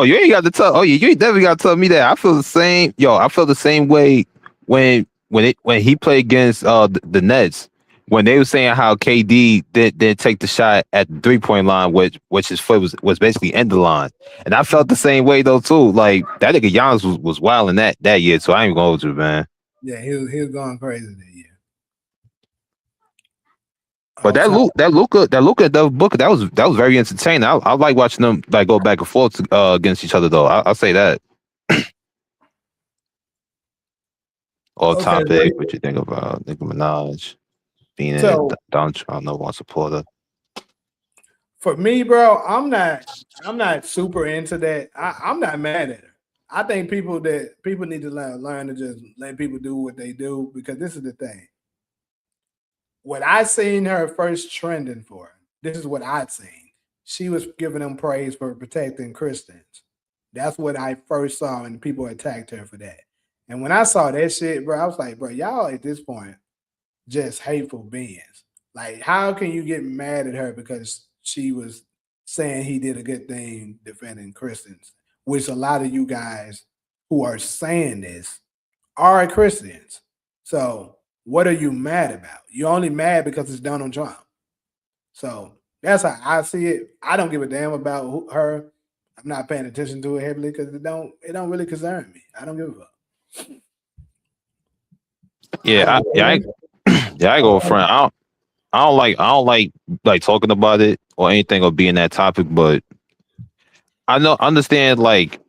You ain't got to tell. Oh, you ain't definitely got to tell me that. I feel the same. Yo, I feel the same way when he played against the Nets. When they were saying how KD didn't take the shot at the 3-point line, which his foot was basically end the line, and I felt the same way though too. Like that nigga Giannis was wilding that year, so I ain't gonna hold you, man. Yeah, he was going crazy that year. But that Luka Booker, that was very entertaining. I like watching them like go back and forth against each other though. I'll say that. Topic, what you think about Nicki Minaj being a Donald Trump number one supporter? For me, bro, I'm not super into that. I'm not mad at her. I think people need to learn to just let people do what they do, because this is the thing. What I seen her first trending for, this is what I'd seen. She was giving them praise for protecting Christians. That's what I first saw, and people attacked her for that. And when I saw that shit, bro, I was like, bro, y'all at this point just hateful beings. Like, how can you get mad at her because she was saying he did a good thing defending Christians, which a lot of you guys who are saying this are Christians. So what are you mad about? You're only mad because it's Donald Trump. So that's how I see it. I don't give a damn about her. I'm not paying attention to it heavily because it don't really concern me. I don't give a fuck. Yeah, I go front. I don't like talking about it or anything or being that topic, but I understand like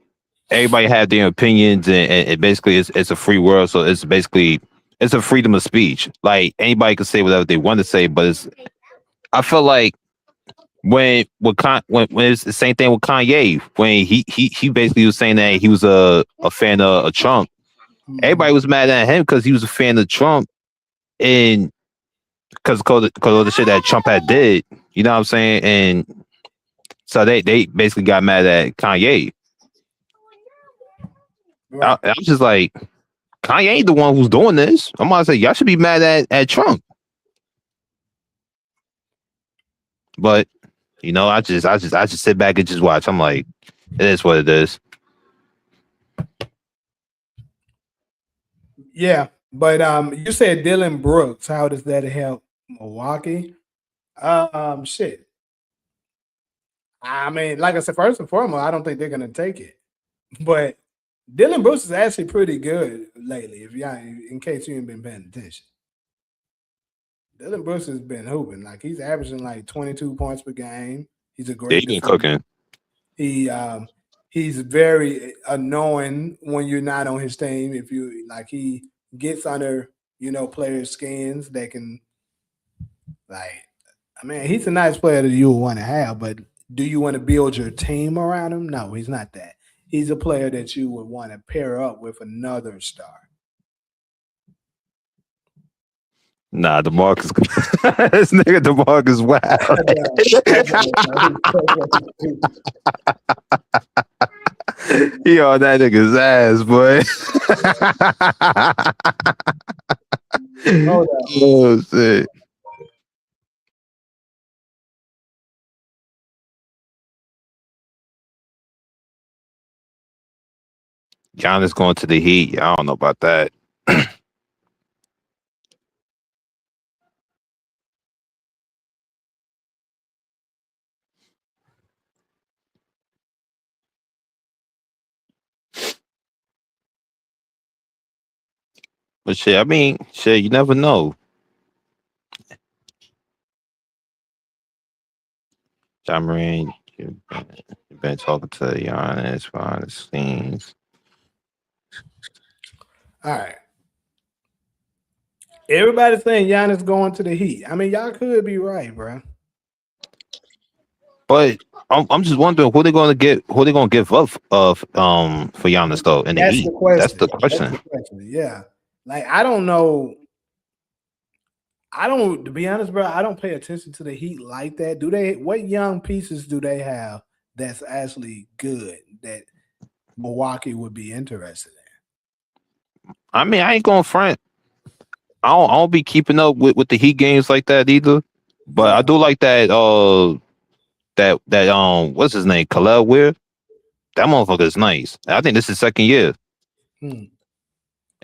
everybody have their opinions and basically it's a free world, so it's a freedom of speech. Like anybody can say whatever they want to say, but I feel like when it's the same thing with Kanye, when he basically was saying that he was a fan of Trump. Everybody was mad at him because he was a fan of Trump, and because of the shit that Trump had did, you know what I'm saying? And so they basically got mad at Kanye. Right. I'm just like, Kanye ain't the one who's doing this. I'm gonna say y'all should be mad at Trump. But I just sit back and just watch. I'm like, it is what it is. Yeah, but you said Dylan Brooks. How does that help Milwaukee? Shit. I mean, like I said, first and foremost, I don't think they're gonna take it. But Dylan Brooks is actually pretty good lately. If y'all, in case you ain't been paying attention, Dylan Brooks has been hooping. Like he's averaging like 22 points per game. He's a They great been defender. cooking. He's very annoying when you're not on his team. If you like, he gets under players' skins that can like. I mean, he's a nice player that you would want to have, but do you want to build your team around him? No, he's not that. He's a player that you would want to pair up with another star. Nah, DeMarcus. This nigga DeMarcus, wow. He on that nigga's ass, boy. Hold on. Oh shit. Giannis going to the Heat. I don't know about that. But shit, I mean, shit, you never know. John Moran, you've been talking to Giannis behind the scenes. All right. Everybody's saying Giannis going to the Heat. I mean, y'all could be right, bro. But I'm just wondering who they going to get. Who they going to give up for Giannis though in the That's Heat? the question. That's the question. That's the question. Yeah. Like, I don't know. To be honest, bro, I don't pay attention to the Heat like that. What young pieces do they have that's actually good that Milwaukee would be interested in? I mean, I ain't going front. I don't be keeping up with the Heat games like that either. But Yeah. I do like that. What's his name? Khalil Weir. That motherfucker is nice. I think this is second year.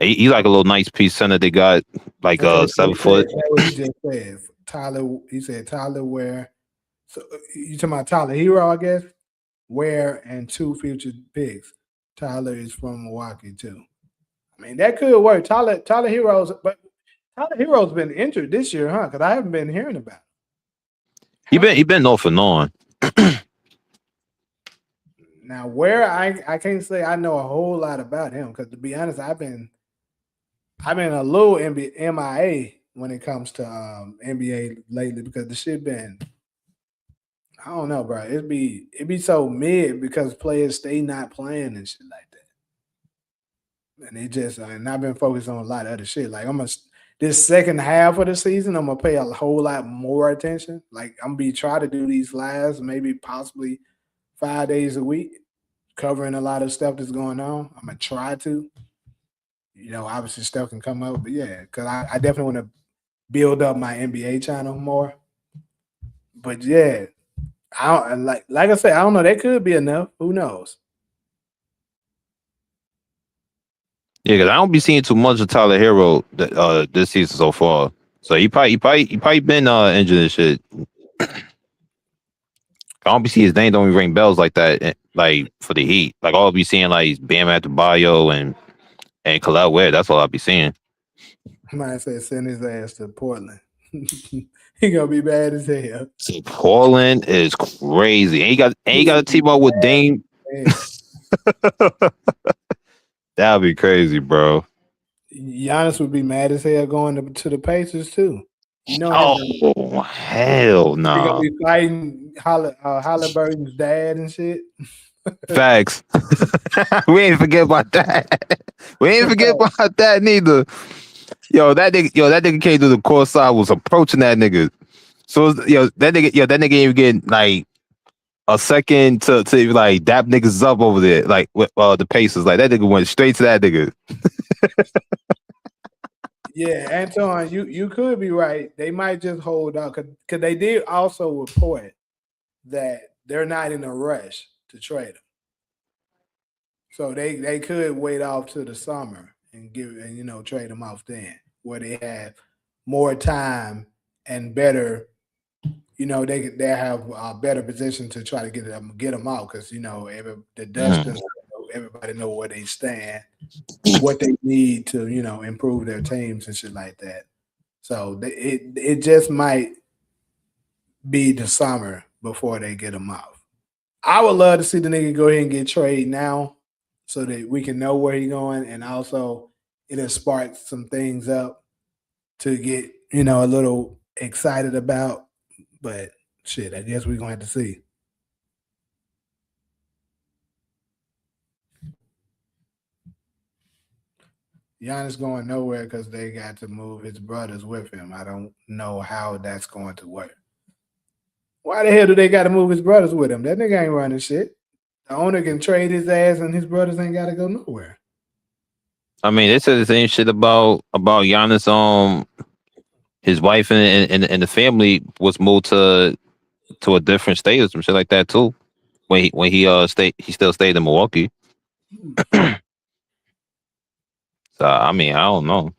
He like a little nice piece center. They got like 7 foot. That's what he just said. Tyler, he said Tyler Ware. So you talking about Tyler Hero, I guess? Ware and 2 future picks. Tyler is from Milwaukee too. I mean, that could work. Tyler Hero's been injured this year, huh? Because I haven't been hearing about it. He been off and on. Now, Ware, I can't say I know a whole lot about him because to be honest, I've been a little MIA when it comes to NBA lately because the shit been, I don't know, bro. It be so mid because players stay not playing and shit like that. And I've been focused on a lot of other shit. Like this second half of the season, I'm gonna pay a whole lot more attention. Like I'm gonna try to do these lives, maybe possibly 5 days a week, covering a lot of stuff that's going on. I'm gonna try to. Obviously stuff can come up, but yeah, because I definitely want to build up my NBA channel more. But yeah, I don't like I said, I don't know. That could be enough. Who knows? Yeah, because I don't be seeing too much of Tyler Hero this season so far. So he probably been injured and shit. I don't be seeing his name don't even ring bells like that, like for the Heat. Like all I'll be seeing like Bam Adebayo and Khalil Ware. That's all I'll be seeing. Might say send his ass to Portland. He gonna be bad as hell. See, Portland is crazy. And he got a team up with Dame. That'd be crazy, bro. Giannis would be mad as hell going to the Pacers too. Oh hell no! He gonna be fighting Halliburton's dad and shit. Facts. We ain't forget about that. We ain't forget about that neither. That nigga came to the court side, was approaching that nigga. So that nigga ain't getting like a second to like dap niggas up over there, like with the Pacers. Like that nigga went straight to that nigga. Yeah, Anton, you could be right. They might just hold out because they did also report that they're not in a rush to trade him. So they could wait off to the summer and trade him off then, where they have more time and better. They have a better position to try to get them out because the dust everybody know where they stand, what they need to, improve their teams and shit like that. So it just might be the summer before they get him off. I would love to see the nigga go ahead and get traded now so that we can know where he's going, and also it'll spark some things up to get, a little excited about. But shit, I guess we're gonna have to see. Giannis going nowhere because they got to move his brothers with him. I don't know how that's going to work. Why the hell do they got to move his brothers with him? That nigga ain't running shit. The owner can trade his ass and his brothers ain't got to go nowhere. I mean, they said the same shit about Giannis. His wife and the family was moved to a different state or some shit like that too. When he still stayed in Milwaukee. So I mean, I don't know.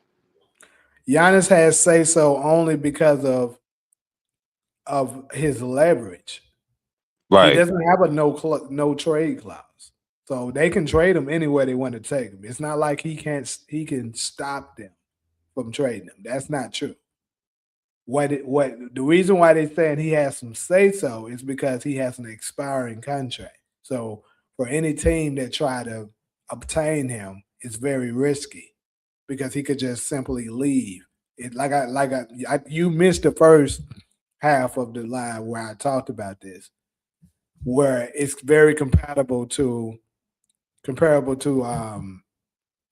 Giannis has say so only because of his leverage. Right. He doesn't have a no trade clause, so they can trade him anywhere they want to take him. It's not like he can stop them from trading him. That's not true. The reason why they're saying he has some say so is because he has an expiring contract. So for any team that try to obtain him, it's very risky because he could just simply leave. You missed the first half of the line where I talked about this, where it's very comparable to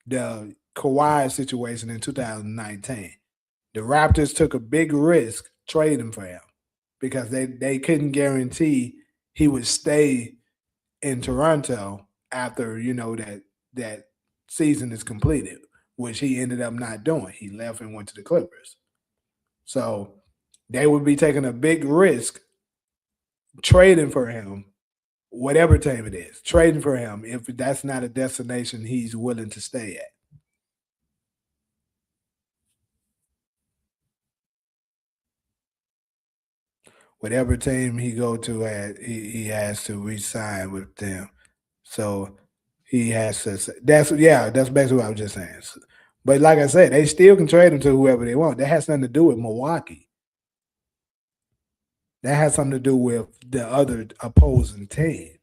the Kawhi situation in 2019. The Raptors took a big risk trading for him because they couldn't guarantee he would stay in Toronto after that season is completed, which he ended up not doing. He left and went to the Clippers. So they would be taking a big risk trading for him, whatever team it is, trading for him if that's not a destination he's willing to stay at. Whatever team he go to, he has to re-sign with them. So he has to. That's basically what I was just saying. But like I said, they still can trade him to whoever they want. That has nothing to do with Milwaukee. That has something to do with the other opposing team.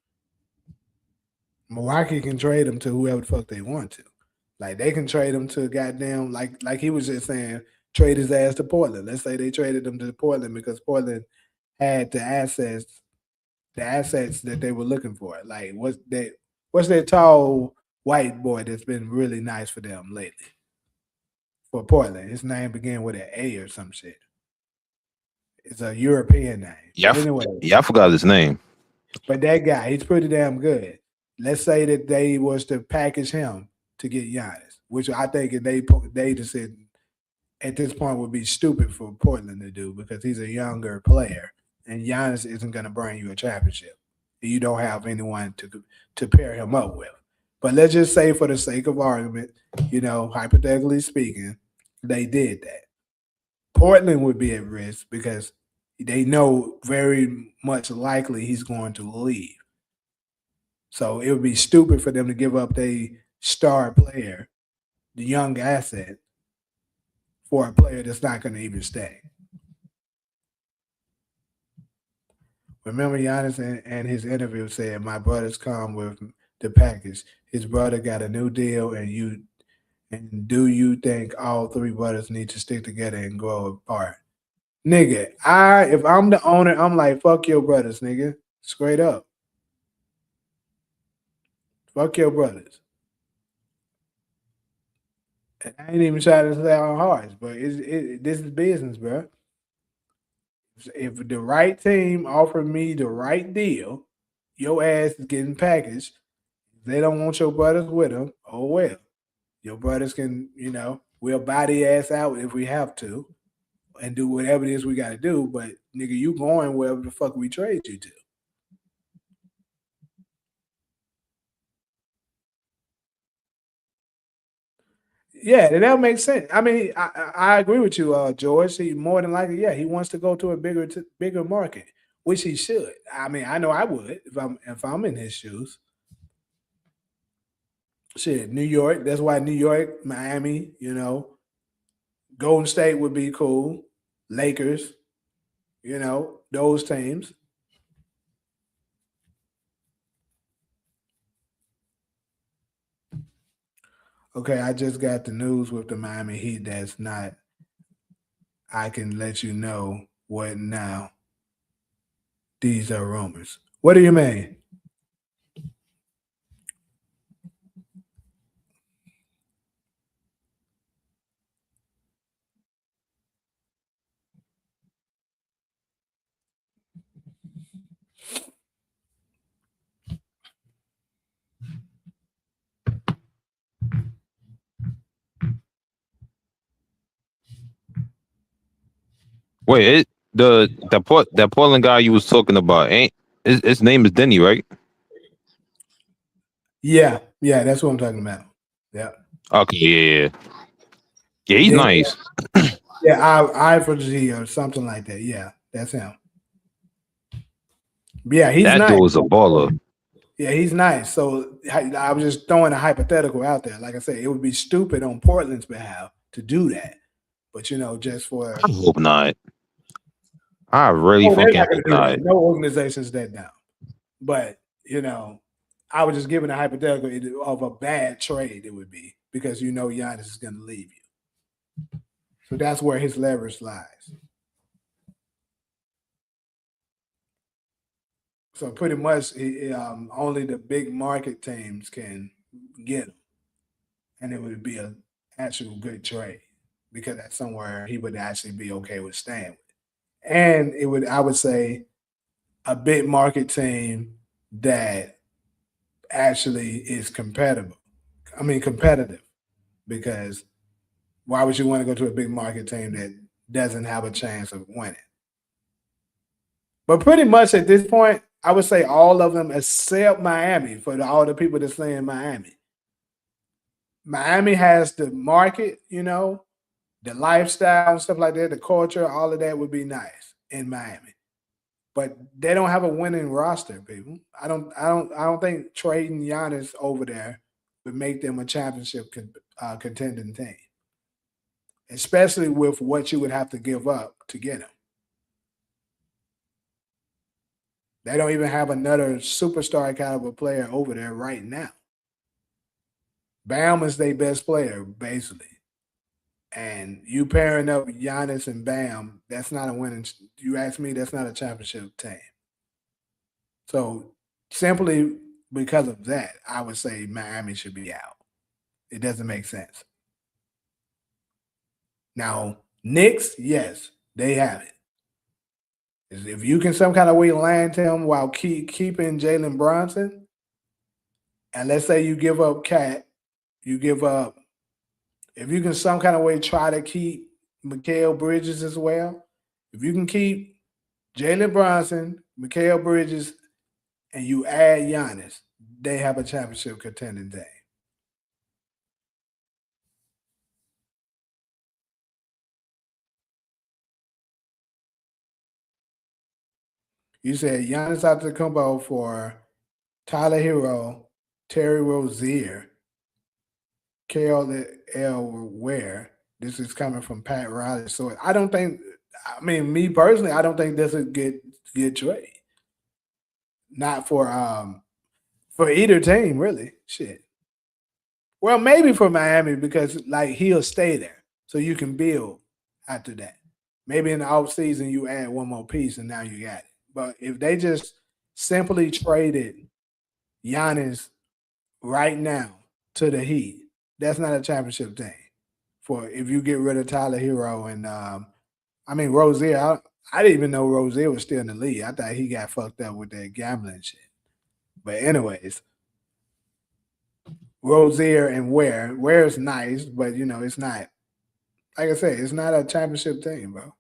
Milwaukee can trade him to whoever the fuck they want to. Like they can trade him to goddamn like he was just saying, trade his ass to Portland. Let's say they traded him to Portland because Portland had the assets that they were looking for. Like what's that tall white boy that's been really nice for them lately? For Portland. His name began with an A or some shit. It's a European name. Yeah, but anyway. I forgot his name. But that guy, he's pretty damn good. Let's say that they was to package him to get Giannis, which I think they decision at this point would be stupid for Portland to do because he's a younger player, and Giannis isn't going to bring you a championship. You don't have anyone to pair him up with. But let's just say, for the sake of argument, hypothetically speaking, they did that. Portland would be at risk because they know very much likely he's going to leave. So it would be stupid for them to give up their star player, the young asset, for a player that's not going to even stay. Remember Giannis and his interview said, "My brothers come with the package. His brother got a new deal, and do you think all three brothers need to stick together and grow apart?" Nigga, if I'm the owner, I'm like, fuck your brothers, nigga. Straight up. Fuck your brothers. And I ain't even trying to sound harsh, but this is business, bro. If the right team offered me the right deal, your ass is getting packaged. If they don't want your brothers with them, oh well. Your brothers can, we'll buy the ass out if we have to and do whatever it is we got to do. But, nigga, you going wherever the fuck we trade you to. Yeah, that makes sense. I mean, I agree with you, George. He more than likely, he wants to go to a bigger market, which he should. I mean, I know I would if I'm in his shoes. Shit, New York. That's why New York, Miami, Golden State would be cool. Lakers, those teams. Okay, I just got the news with the Miami Heat that's not, I can let you know what now. These are rumors. What do you mean? Wait, that Portland guy you was talking about ain't his name is Denny, right? Yeah, that's what I'm talking about. Yeah. Okay, yeah, he's Then, nice. yeah, I for G or something like that. Yeah, that's him. Yeah, he's That nice. dude is a baller. Yeah, he's nice. So I was just throwing a hypothetical out there. Like I said, it would be stupid on Portland's behalf to do that. But just for I hope not. I really they're fucking not going hope to do not. that. No organization's that down. But I was just giving a hypothetical of a bad trade. It would be because Giannis is going to leave you. So that's where his leverage lies. So pretty much, only the big market teams can get him, and it would be an actual good trade because that's somewhere he would actually be okay with staying with. And it would, I would say, a big market team that actually is competitive. Competitive because why would you want to go to a big market team that doesn't have a chance of winning? But pretty much at this point, I would say all of them except Miami for all the people that stay in Miami. Miami has the market, the lifestyle and stuff like that, the culture, all of that would be nice in Miami. But they don't have a winning roster, people. I don't think trading Giannis over there would make them a championship contending team, especially with what you would have to give up to get him. They don't even have another superstar caliber player over there right now. Bam is their best player, basically. And you pairing up Giannis and Bam, that's not a winning. You ask me, that's not a championship team. So simply because of that, I would say Miami should be out. It doesn't make sense. Now, Knicks, yes, they have it. If you can some kind of way land him while keeping Jalen Brunson, and let's say you give up Cat, you give up. If you can some kind of way try to keep Mikal Bridges as well, if you can keep Jalen Brunson, Mikal Bridges, and you add Giannis, they have a championship contending team. You said Giannis Antetokounmpo for Tyler Hero, Terry Rozier, KL Ware. This is coming from Pat Riley. So I don't think. Me personally, I don't think this is a good trade. Not for either team, really. Shit. Well, maybe for Miami because he'll stay there, so you can build after that. Maybe in the offseason you add one more piece and now you got it. But if they just simply traded Giannis right now to the Heat, that's not a championship team. For if you get rid of Tyler Hero and Rozier, I didn't even know Rozier was still in the league. I thought he got fucked up with that gambling shit. But anyways, Rozier and Ware's nice, but it's not. Like I said, it's not a championship team, bro.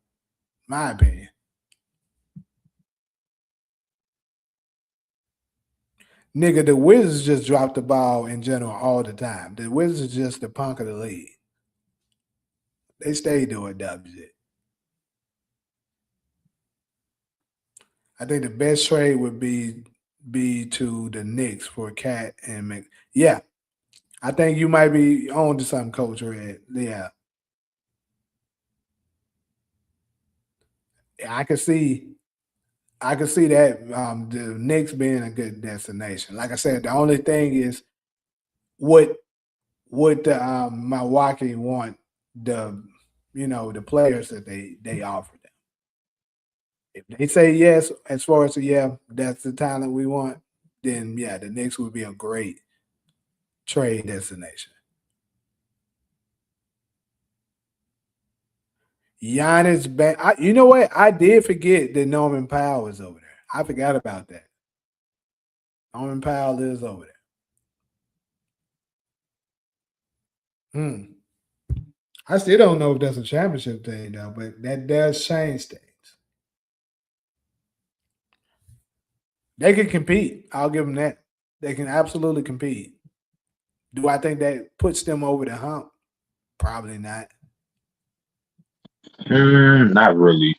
My opinion. Nigga, the Wizards just dropped the ball in general all the time. The Wizards are just the punk of the league. They stay doing dumb shit. I think the best trade would be to the Knicks for Cat and Mc. Yeah, I think you might be on to something, Coach Red. Yeah. I could see that the Knicks being a good destination. Like I said, the only thing is what would the Milwaukee want the the players that they offer them. If they say yes, as far as that's the talent we want, then yeah, the Knicks would be a great trade destination. Giannis back. You know what? I did forget that Norman Powell is over there. I forgot about that. Norman Powell is over there. I still don't know if that's a championship thing though, but that does change things. They can compete. I'll give them that. They can absolutely compete. Do I think that puts them over the hump? Probably not. Not really.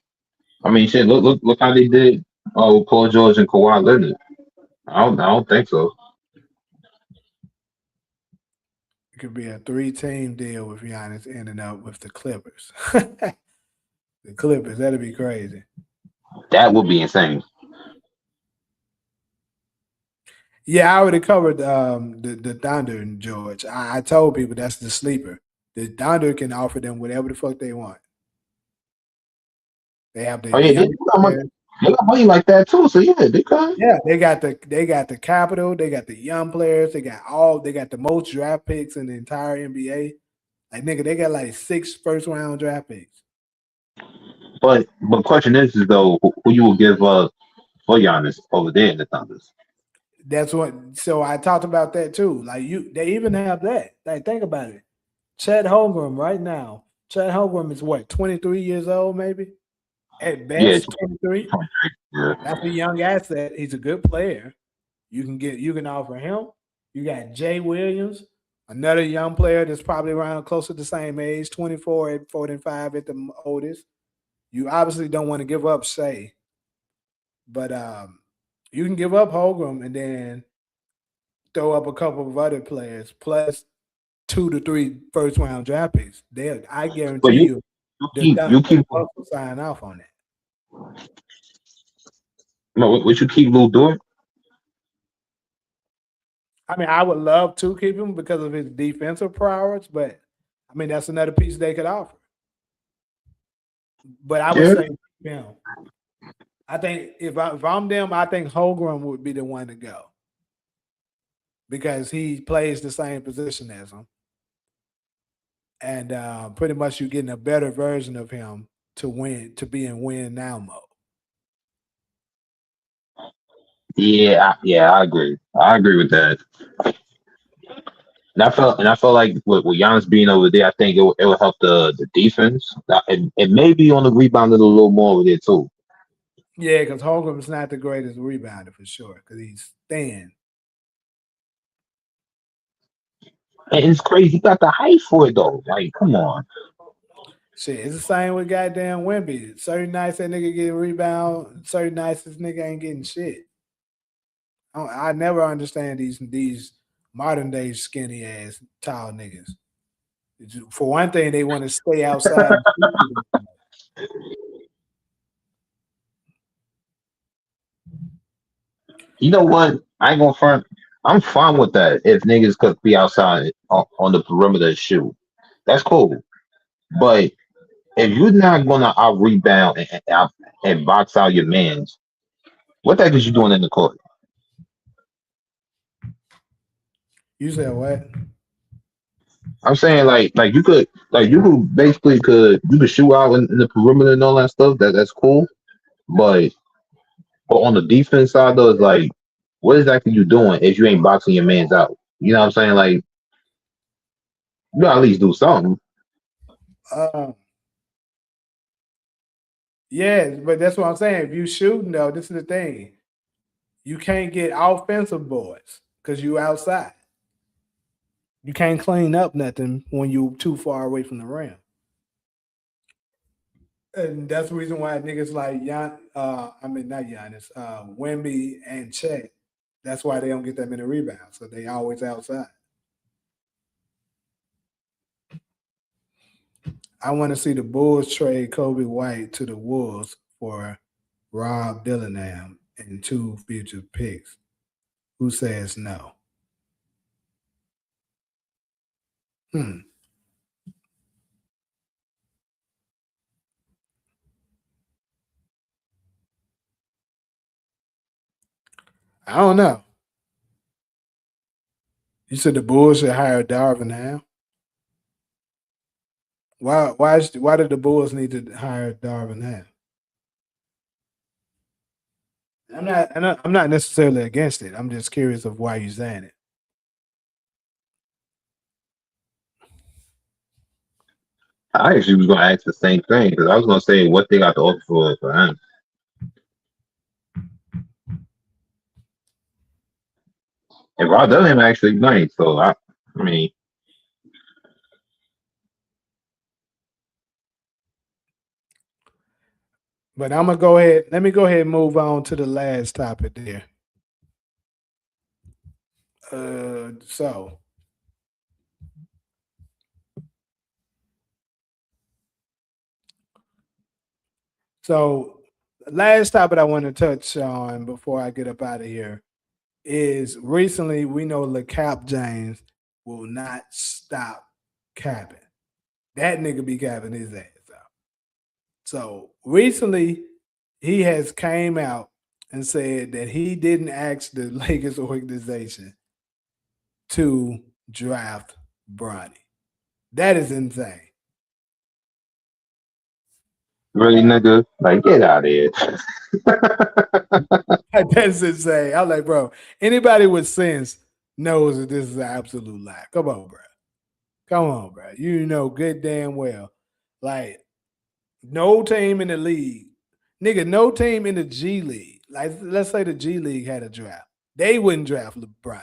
I mean, shit. Look how they did. With Paul George and Kawhi Leonard. I don't think so. It could be a 3-team deal with Giannis ending up with the Clippers. The Clippers, that'd be crazy. That would be insane. Yeah, I already covered the Thunder and George. I told people that's the sleeper. The Thunder can offer them whatever the fuck they want. They have the Oh yeah, young players. they got money like that too. So yeah, they can. Yeah, they got the capital, they got the young players, they got the most draft picks in the entire NBA. Like nigga, they got like 6 first-round draft picks. But question is though, who you will give up for Giannis over there in the Thunders? That's what. So I talked about that too. Like they even have that. Like think about it. Chet Holmgren right now. Chet Holmgren is what 23 years old, maybe at Yeah, best 23. yeah. That's a young asset. He's a good player. You can offer him. You got Jay Williams, another young player that's probably around close to the same age, 24 at 45 at the oldest. You obviously don't want to give up Shea, but you can give up Holgram and then throw up a couple of other players plus 2 to 3 first-round draft picks. I But guarantee you, the you keep Bucks will sign off on that. no, what you keep Lou Dort? I mean, I would love to keep him because of his defensive prowess, but I mean that's another piece they could offer. But I would Yeah. say keep him. I think if I'm them, I think Holgram would be the one to go because he plays the same position as him, and pretty much you're getting a better version of him to be in win now mode. Yeah, I agree. I agree with that. And I felt like with Giannis being over there, I think it will help the defense. And maybe on the rebounding a little more over there too. Yeah, because Holgram's not the greatest rebounder for sure because he's thin. And it's crazy. He got the height for it though. Like, come on. Shit, it's the same with goddamn Wemby. Certain nights that nigga get a rebound, certain nights this nigga ain't getting shit. I never understand these modern day skinny ass tall niggas. For one thing, they want to stay outside. You know what? I ain't gonna front. I'm fine with that if niggas could be outside on the perimeter and shoot. That's cool. But if you're not gonna out rebound and box out your mans, what the heck is you doing in the court? You said what? I'm saying you could basically you could shoot out in the perimeter and all that stuff. That's cool. But on the defense side though, it's like what exactly you doing if you ain't boxing your mans out? You know what I'm saying? Like you gotta at least do something. Um, yeah, but that's what I'm saying. If you shooting though, this is the thing. You can't get offensive boards because you outside. You can't clean up nothing when you too far away from the rim. And that's the reason why niggas like not Giannis, Wemby and Chet. That's why they don't get that many rebounds. So they always outside. I want to see the Bulls trade Kobe White to the Wolves for Rob Dillingham and 2 future picks. Who says no? I don't know. You said the Bulls should hire Darvin Ham. Why did the Bulls need to hire Darvin Ham? I'm not necessarily against it. I'm just curious of why you're saying it. I actually was gonna ask the same thing because I was gonna say what they got to offer for him. And Rod Dunham actually nice, so I mean, But I'm gonna go ahead. Let me go ahead and move on to the last topic there. So the last topic I want to touch on before I get up out of here is recently we know LeCap James will not stop capping. That nigga be capping his ass out. So recently he has came out and said that he didn't ask the Lakers organization to draft Bronny. That is insane. really, nigga, like get out of here. That's insane. I'm like, bro, anybody with sense knows that this is an absolute lie. Come on, bro. Come on, bro. You know good damn well. Like, no team in the league, nigga, no team in the G League. Like, let's say the G League had a draft. They wouldn't draft Bronny.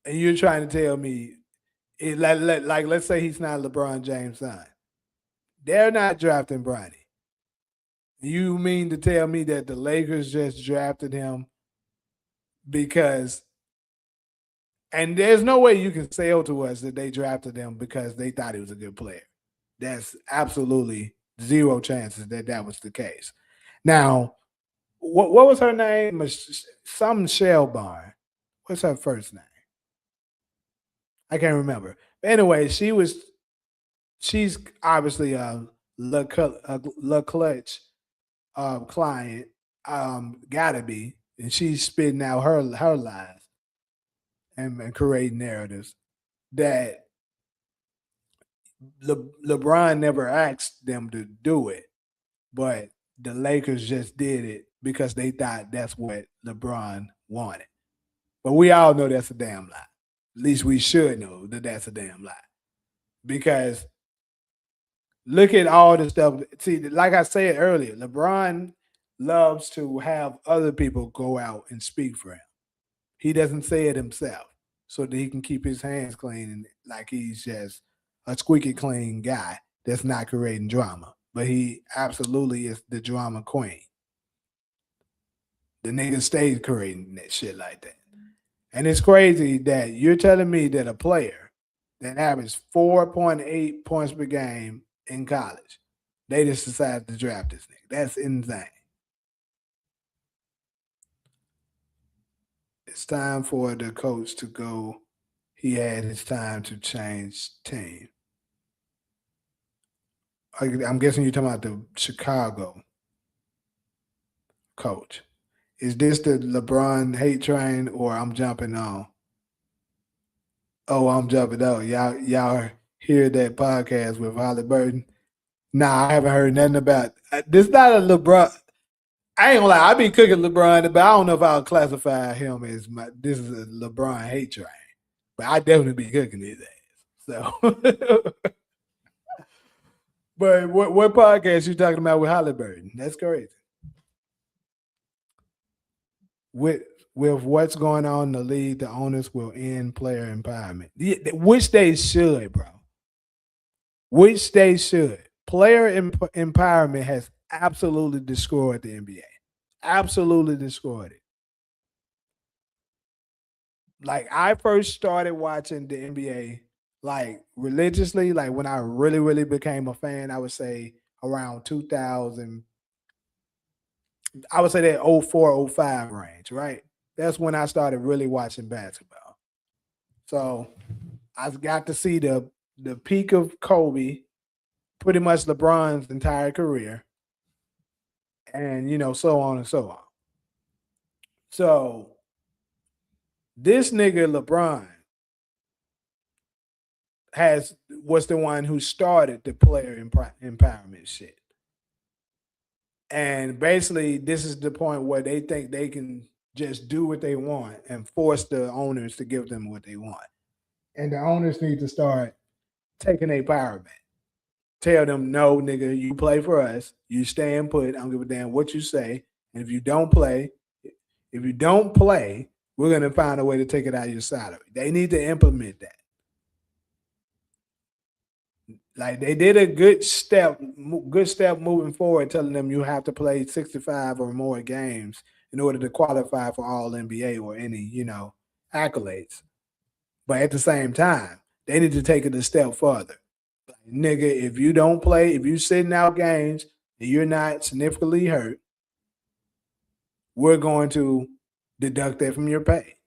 And you're trying to tell me, like, let's say he's not LeBron James' son. They're not drafting Bronny. You mean to tell me that the Lakers just drafted him because, and there's no way you can sell to us that they drafted him because they thought he was a good player. That's absolutely zero chances that that was the case. Now, what was her name? Some Shelbarn. What's her first name? I can't remember. But anyway, she's obviously a Le Clutch client, gotta be, and she's spitting out her lies and creating narratives that LeBron never asked them to do it, but the Lakers just did it because they thought that's what LeBron wanted. But we all know that's a damn lie. At least we should know that that's a damn lie. Because look at all the stuff. See, like I said earlier, LeBron loves to have other people go out and speak for him. He doesn't say it himself so that he can keep his hands clean and like he's just a squeaky clean guy that's not creating drama. But he absolutely is the drama queen. The nigga stays creating that shit like that. And it's crazy that you're telling me that a player that averaged 4.8 points per game in college, they just decided to draft this nigga. That's insane. It's time for the coach to go. He had his time to change team. I'm guessing you're talking about the Chicago coach. Is this the LeBron hate train or I'm jumping on? Oh, I'm jumping on. Y'all hear that podcast with Holly Burton? Nah, I haven't heard nothing about this. Not a LeBron. I ain't gonna lie, I be cooking LeBron, but I don't know if I'll classify him as this is a LeBron hate train. But I definitely be cooking his ass. So but what podcast you talking about with Halliburton? That's crazy. With what's going on in the league, the owners will end player empowerment. Which they should, bro. Which they should. Player empowerment has absolutely destroyed the NBA. Absolutely destroyed it. Like I first started watching the NBA like religiously, like when I really, really became a fan, I would say around 2000. I would say that 04, 05 range, right? That's when I started really watching basketball. So I got to see the peak of Kobe, pretty much LeBron's entire career, and so on and so on. So this nigga LeBron was the one who started the player empowerment shit. And basically, this is the point where they think they can just do what they want and force the owners to give them what they want. And the owners need to start taking their power back. Tell them, no, nigga, you play for us. You stay and put. I don't give a damn what you say. And if you don't play, we're gonna find a way to take it out of your salary. They need to implement that. Like they did a good step moving forward, telling them you have to play 65 or more games in order to qualify for all NBA or any, accolades. But at the same time, they need to take it a step further. Like, nigga, if you don't play, if you're sitting out games and you're not significantly hurt, we're going to deduct that from your pay.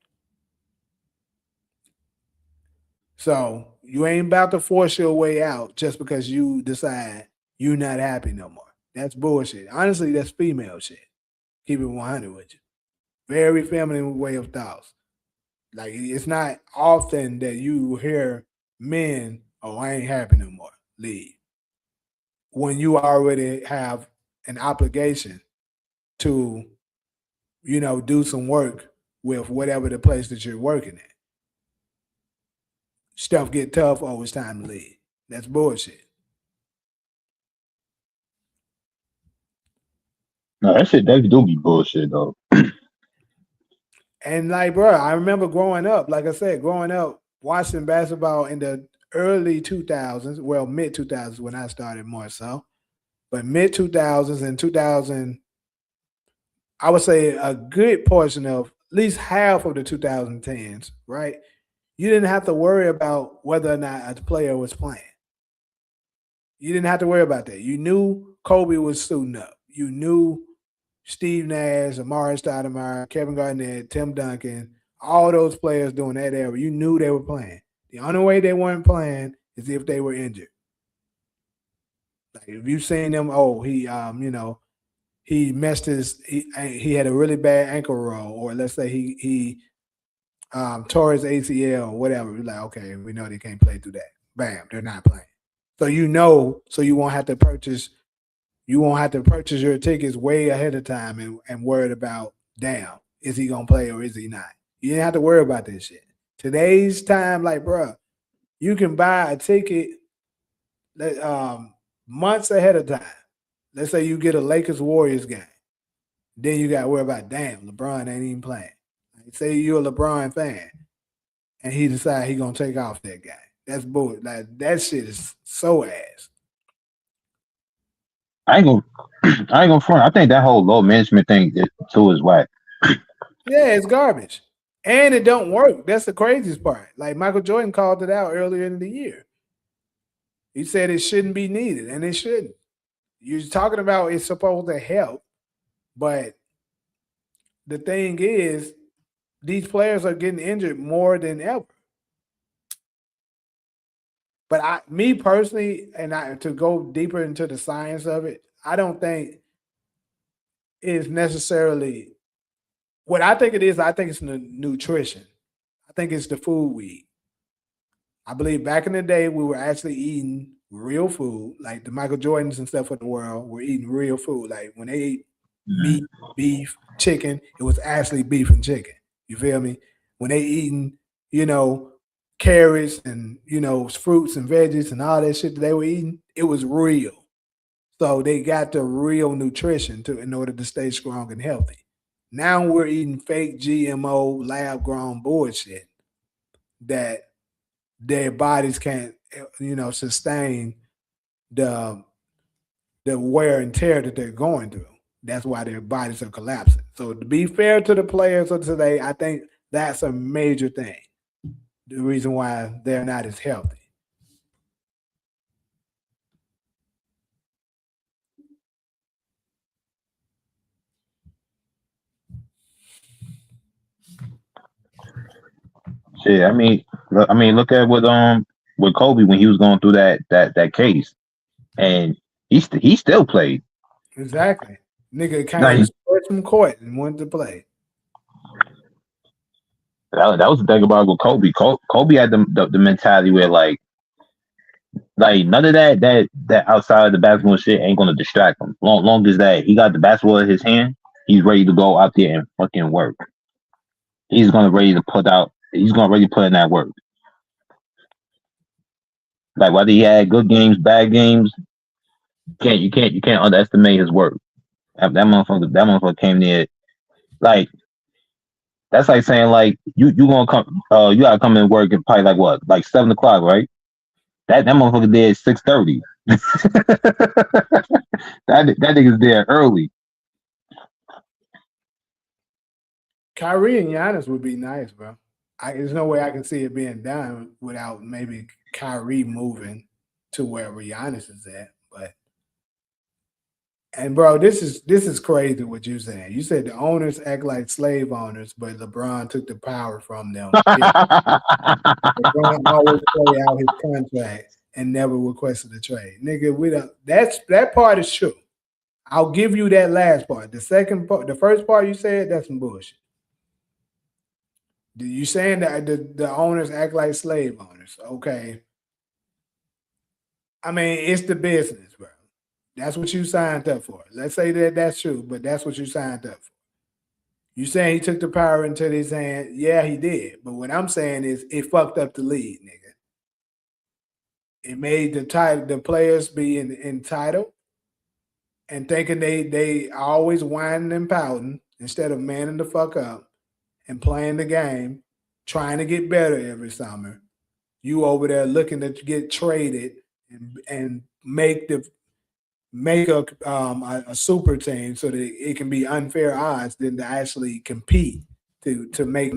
So you ain't about to force your way out just because you decide you're not happy no more. That's bullshit. Honestly, that's female shit. Keep it 100 with you. Very feminine way of thoughts. Like it's not often that you hear men, "Oh, I ain't happy no more. Leave." When you already have an obligation to, do some work with whatever the place that you're working at. Stuff get tough, oh, it's time to leave. That's bullshit. No, that shit, that do be bullshit though. And like, bro, I remember growing up, like I said, watching basketball in the early 2000s, well, mid 2000s when I started more so, but mid 2000s and 2000, I would say a good portion of at least half of the 2010s, right? You didn't have to worry about whether or not a player was playing. You didn't have to worry about that. You knew Kobe was suiting up. You knew Steve Nash, Amari Stoudemire, Kevin Garnett, Tim Duncan, all those players during that era. You knew they were playing. The only way they weren't playing is if they were injured. Like if you seen them, he messed he had a really bad ankle roll, or let's say he tore his ACL or whatever. We're like, okay, we know they can't play through that. Bam, they're not playing. So you won't have to purchase your tickets way ahead of time and worried about, damn, is he gonna play or is he not? You didn't have to worry about this shit. Today's time, like, bro, you can buy a ticket months ahead of time. Let's say you get a Lakers Warriors game. Then you got to worry about, damn, LeBron ain't even playing. Like, say you're a LeBron fan and he decide he gonna take off that guy. That's bull. Like that shit is so ass. I ain't gonna front. I think that whole low management thing too is whack. Yeah, it's garbage. And it don't work. That's the craziest part. Like Michael Jordan called it out earlier in the year. He said it shouldn't be needed, and it shouldn't. You're talking about it's supposed to help, but the thing is, these players are getting injured more than ever. But me personally, to go deeper into the science of it, I don't think it's necessarily what I think it is. I think it's the nutrition. I think it's the food we eat. I believe back in the day we were actually eating real food, like the Michael Jordans and stuff of the world were eating real food. Like when they eat meat, beef, chicken, it was actually beef and chicken. You feel me? When they eating, carrots and fruits and veggies and all that shit that they were eating, it was real. So they got the real nutrition in order to stay strong and healthy. Now we're eating fake GMO lab grown bullshit that their bodies can't sustain the wear and tear that they're going through. That's why their bodies are collapsing. So to be fair to the players of today, I think that's a major thing. The reason why they're not as healthy. Shit, look at with Kobe when he was going through that case, and he still played. Exactly. Nigga Like came straight from court and wanted to play. that was the thing about with Kobe. Kobe had the mentality where like none of that outside of the basketball shit ain't gonna distract him. Long as that he got the basketball in his hand, he's ready to go out there and fucking work. He's gonna ready to put out. He's gonna ready to put in that work. Like whether he had good games, bad games, you can't underestimate his work. That motherfucker came there. Like that's like saying like you gonna come you gotta come in work at probably like what, like 7 o'clock, right? That motherfucker there at 6:30. that nigga's there early. Kyrie and Giannis would be nice, bro. There's no way I can see it being done without maybe Kyrie moving to wherever Giannis is at. And bro, this is crazy what you saying. You said the owners act like slave owners, but LeBron took the power from them. LeBron always play out his contract and never requested a trade. Nigga, that part is true. I'll give you that last part. The second part, the first part you said, that's some bullshit. You saying that the owners act like slave owners? Okay. I mean, it's the business, bro. That's what you signed up for. Let's say that that's true, but that's what you signed up for. You saying he took the power into his hand? Yeah, he did. But what I'm saying is it fucked up the league, nigga. It made the players be entitled and thinking they always whining and pouting instead of manning the fuck up and playing the game, trying to get better every summer. You over there looking to get traded and make a super team so that it can be unfair odds than to actually compete to make.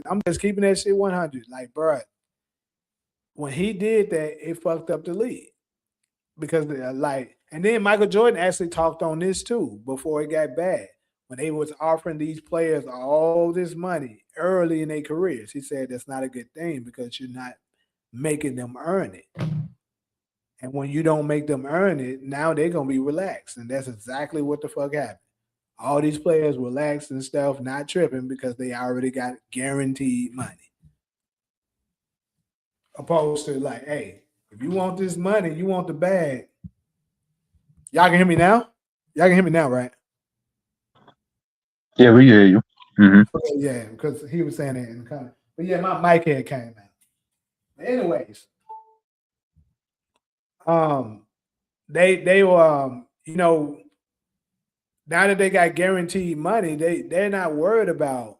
I'm just keeping that shit 100. Like, bro, when he did that, it fucked up the league because and then Michael Jordan actually talked on this too before it got bad. When they was offering these players all this money early in their careers, he said that's not a good thing because you're not making them earn it. And when you don't make them earn it, now they're gonna be relaxed, and that's exactly what the fuck happened. All these players relaxed and stuff, not tripping because they already got guaranteed money. Opposed to like, hey, if you want this money, you want the bag. Y'all can hear me now? Y'all can hear me now, right? Yeah, we hear you. Mm-hmm. Yeah, because he was saying it in the comment. But yeah, my mic head came out. But anyways, they were now that they got guaranteed money, they're not worried about,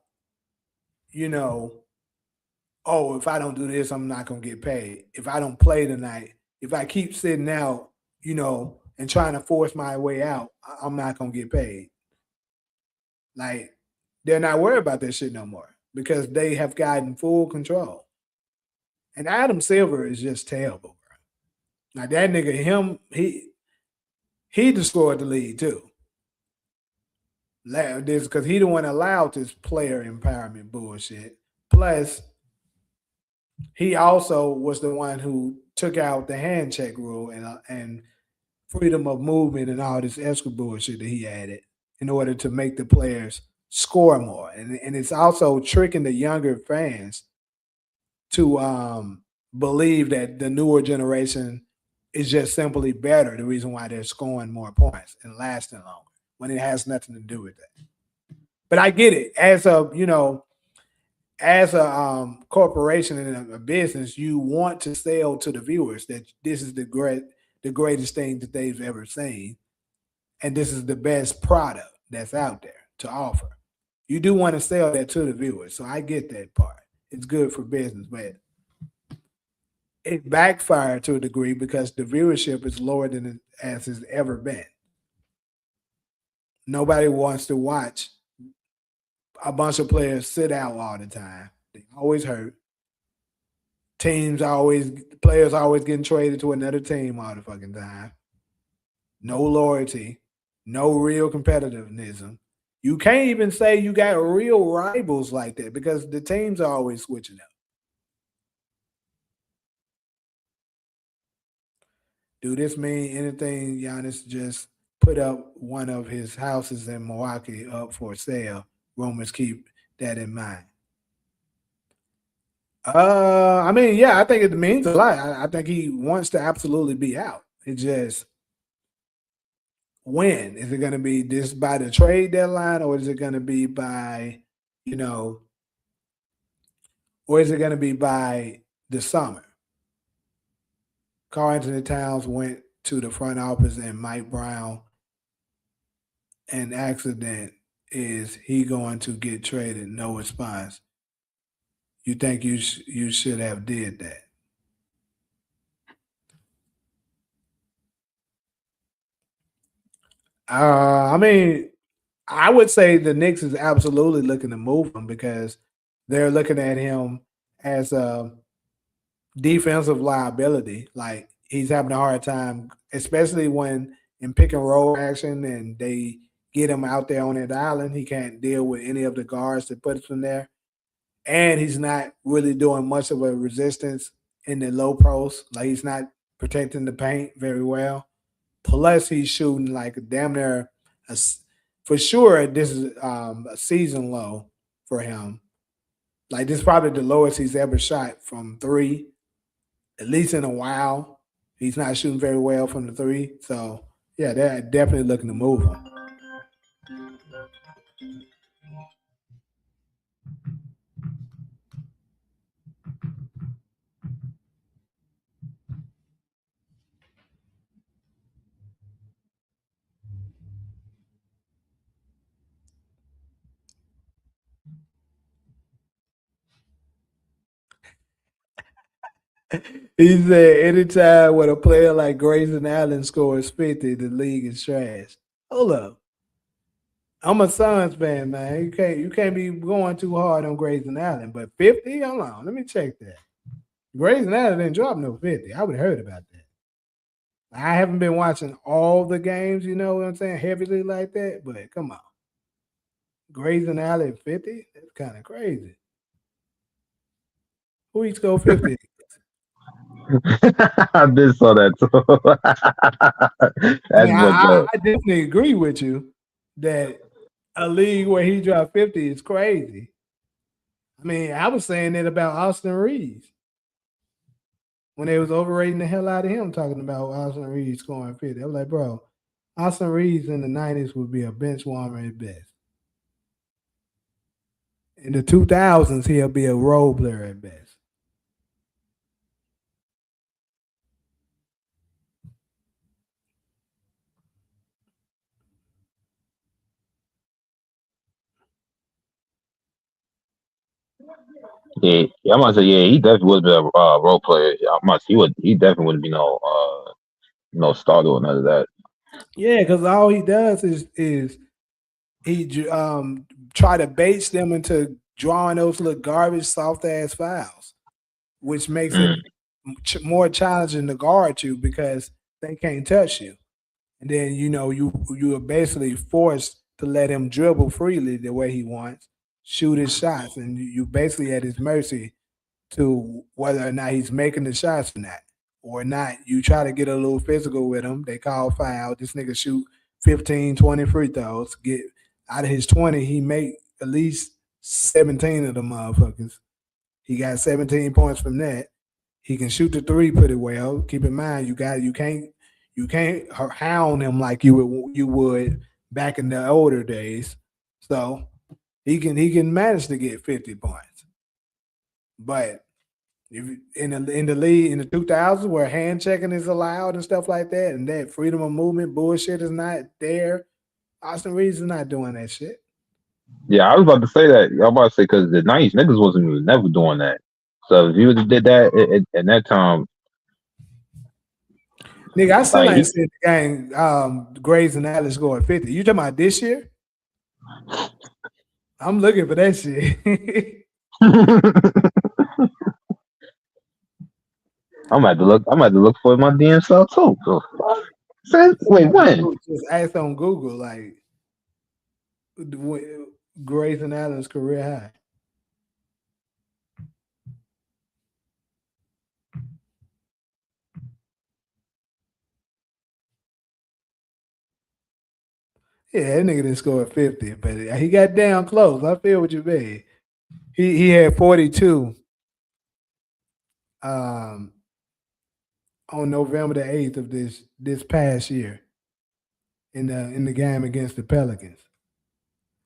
oh, if I don't do this, I'm not gonna get paid. If I don't play tonight, if I keep sitting out, and trying to force my way out, I'm not gonna get paid. Like, they're not worried about that shit no more because they have gotten full control. And Adam Silver is just terrible, bro. Now that nigga, he destroyed the league too. This because he the one allowed this player empowerment bullshit. Plus, he also was the one who took out the hand check rule and freedom of movement and all this extra bullshit that he added in order to make the players score more. And it's also tricking the younger fans to believe that the newer generation is just simply better, the reason why they're scoring more points and lasting longer, when it has nothing to do with that. But I get it. As a corporation and a business, you want to sell to the viewers that this is the greatest thing that they've ever seen, and this is the best product that's out there to offer. You do want to sell that to the viewers, so I get that part. it's good for business, but it backfired to a degree because the viewership is lower than it as it's ever been. Nobody wants to watch a bunch of players sit out all the time. They always hurt. Players always getting traded to another team all the fucking time. No loyalty, no real competitiveness. You can't even say you got real rivals like that because the teams are always switching up. Do this mean anything? Giannis just put up one of his houses in Milwaukee up for sale. Rumors keep that in mind. I mean, yeah, I think it means a lot. I think he wants to absolutely be out. It just when is it going to be this by the trade deadline, or is it going to be by, or is it going to be by the summer? Karl Anthony Towns went to the front office and Mike Brown. An accident. Is he going to get traded? No response. You think you should have did that? I mean, I would say the Knicks is absolutely looking to move him because they're looking at him as a defensive liability. Like he's having a hard time, especially when in pick and roll action and they get him out there on that island. He can't deal with any of the guards that put him there. And he's not really doing much of a resistance in the low post. Like he's not protecting the paint very well. Plus, he's shooting like damn near for sure. This is a season low for him. Like this is probably the lowest he's ever shot from three, at least in a while. He's not shooting very well from the three. So yeah, they're definitely looking to move him. He said, anytime when a player like Grayson Allen scores 50, the league is trash. Hold up. I'm a Suns fan, man. You can't be going too hard on Grayson Allen, but 50? Hold on, let me check that. Grayson Allen didn't drop no 50. I would have heard about that. I haven't been watching all the games, you know what I'm saying, heavily like that, but come on. Grayson Allen 50? That's kind of crazy. Who each go 50? I did saw that too. I mean, That's what's up. I definitely agree with you that a league where he dropped 50 is crazy. I mean, I was saying that about Austin Reeves when they was overrating the hell out of him, talking about Austin Reeves scoring 50. I was like, bro, Austin Reeves in the 90s would be a bench warmer at best. In the 2000s, he'll be a role player at best. Yeah, I might say, yeah, he definitely would be a role player. I must, he definitely wouldn't be no starter or none of that. Yeah, because all he does is he try to bait them into drawing those little garbage, soft ass fouls, which makes it more challenging to guard you because they can't touch you. And then you are basically forced to let him dribble freely the way he wants, shoot his shots, and you basically at his mercy to whether or not he's making the shots or not. You try to get a little physical with him. They call foul. This nigga shoot 15, 20 free throws. Get out of his 20, he make at least 17 of them motherfuckers. He got 17 points from that. He can shoot the three pretty well. Keep in mind, you can't hound him like you would back in the older days. So he can manage to get 50 points. But if in the league in the 2000s where hand checking is allowed and stuff like that, and that freedom of movement bullshit is not there, Austin Reeves is not doing that shit. Yeah, I was about to say that. I was about to say because the '90s niggas wasn't even never doing that. So if you would have did that at that time, Nigga, I still like ain't seen the game. Grays and Atlas scored 50. You talking about this year? I'm looking for that shit. I'm about to look. I'm about to look for my damn self too. The fuck? Wait, when? Just ask on Google, like, Grays and Allen's career high. Yeah, that nigga didn't score 50, but he got down close. I feel what you mean. He had 42 um, on November the 8th of this past year in the game against the Pelicans.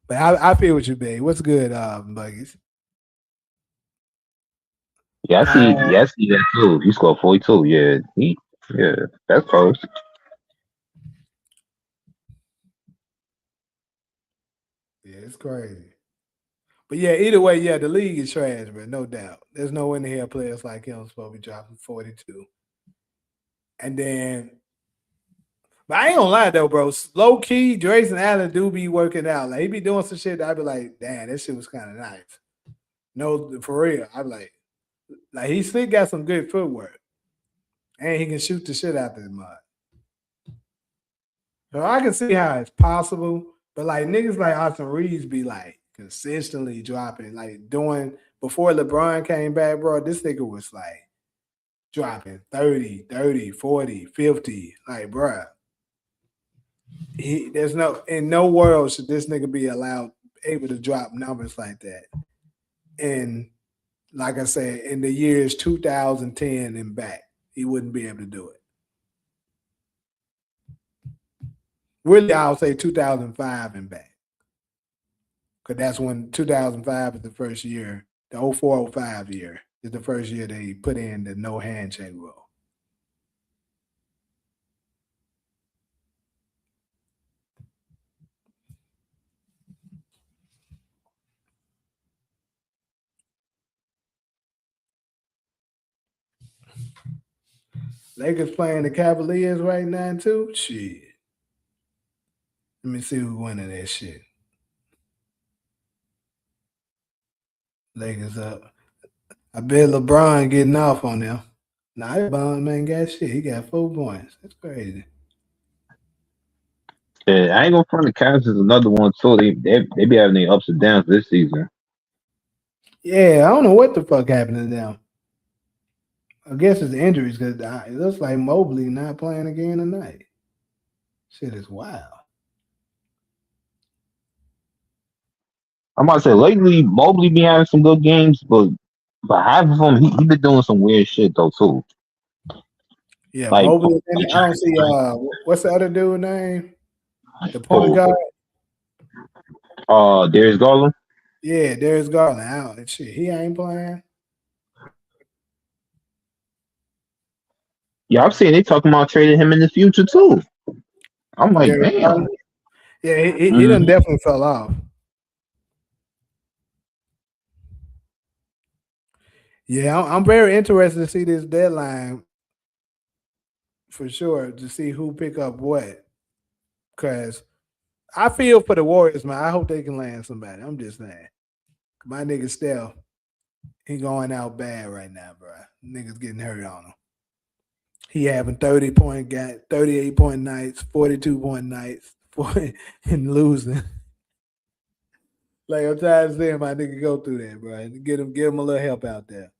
But I feel what you mean. What's good, Buggies? Yeah, I see. Yeah, I see that too. He scored 42. Yeah, that's close. Yeah, it's crazy. But yeah, either way, yeah, the league is trash, bro. No doubt. There's no in the hell players like him supposed to be dropping 42. And then, but I ain't gonna lie though, bro. Low key, Drayson Allen do be working out. Like he be doing some shit that I be like, damn, that shit was kind of nice. No, for real. I be like he still got some good footwork. And he can shoot the shit out the mud. So I can see how it's possible. But like niggas like Austin Reeves be like consistently dropping, like doing before LeBron came back, bro. This nigga was like dropping 30, 40, 50. Like, bro, there's no in no world should this nigga be allowed able to drop numbers like that. And like I said, in the years 2010 and back, he wouldn't be able to do it. Really, I'll say 2005 and back. Because that's when 2005 is the first year, the 04-05 year is the first year they put in the no handshake rule. Lakers playing the Cavaliers right now too. Shit. Let me see who's winning that shit. Lakers up. I bet LeBron getting off on them. Nah, LeBron man got shit. He got 4 points. That's crazy. Yeah, I ain't gonna front the Cavs is another one too. They be having their ups and downs this season. Yeah, I don't know what the fuck happened to them. I guess it's injuries because it looks like Mobley not playing again tonight. Shit is wild. I'm about to say lately Mobley be having some good games, but half of them he been doing some weird shit though too. Yeah, Like Mobley. And I don't see what's the other dude name? The point oh, guard. Darius Garland. Yeah, there's Garland out and shit. He ain't playing. Yeah, I'm saying they talking about trading him in the future too. I'm like, Darius damn. Garland. Yeah, he done Mhm. definitely fell off. Yeah, I'm very interested to see this deadline for sure to see who pick up what. Cause I feel for the Warriors, man. I hope they can land somebody. I'm just saying. My nigga Steph, he going out bad right now, bro. Niggas getting hurt on him. He having 38-point nights, 42-point nights, and losing. Like I'm tired of seeing my nigga go through that, bro. And give him a little help out there.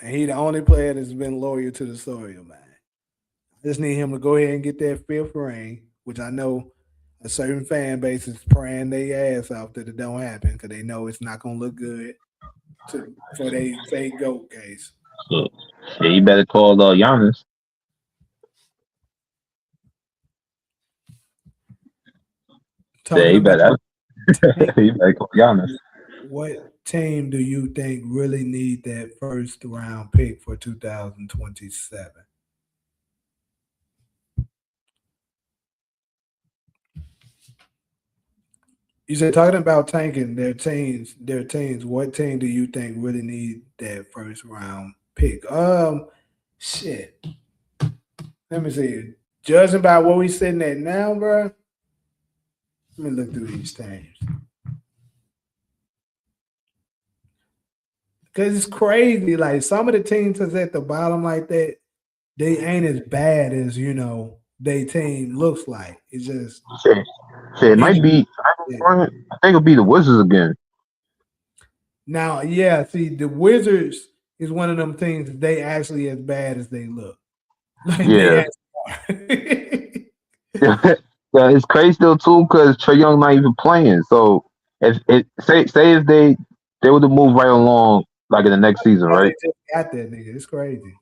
And he the only player that's been loyal to the Sawyer, man. I just need him to go ahead and get that 5th ring, which I know a certain fan base is praying their ass off that it don't happen because they know it's not gonna look good for their fake GOAT case. So, yeah, you better call Giannis. Yeah, Talking you about better you better call Giannis. what team do you think really need that first round pick for 2027? You said talking about tanking their teams. What team do you think really need that first round pick? Shit. Let me see. Judging by what we sitting at now, bro. Let me look through these teams. Because it's crazy. Like some of the teams that's at the bottom like that, they ain't as bad as they team looks like. It's just It might be. I think it'll be the Wizards again. now, yeah. See, the Wizards is one of them things. They actually as bad as they look. Like Yeah. they Yeah, it's crazy though too because Trae Young not even playing. So if it say if they would have moved right along like in the next season, they right? just got that nigga. It's crazy.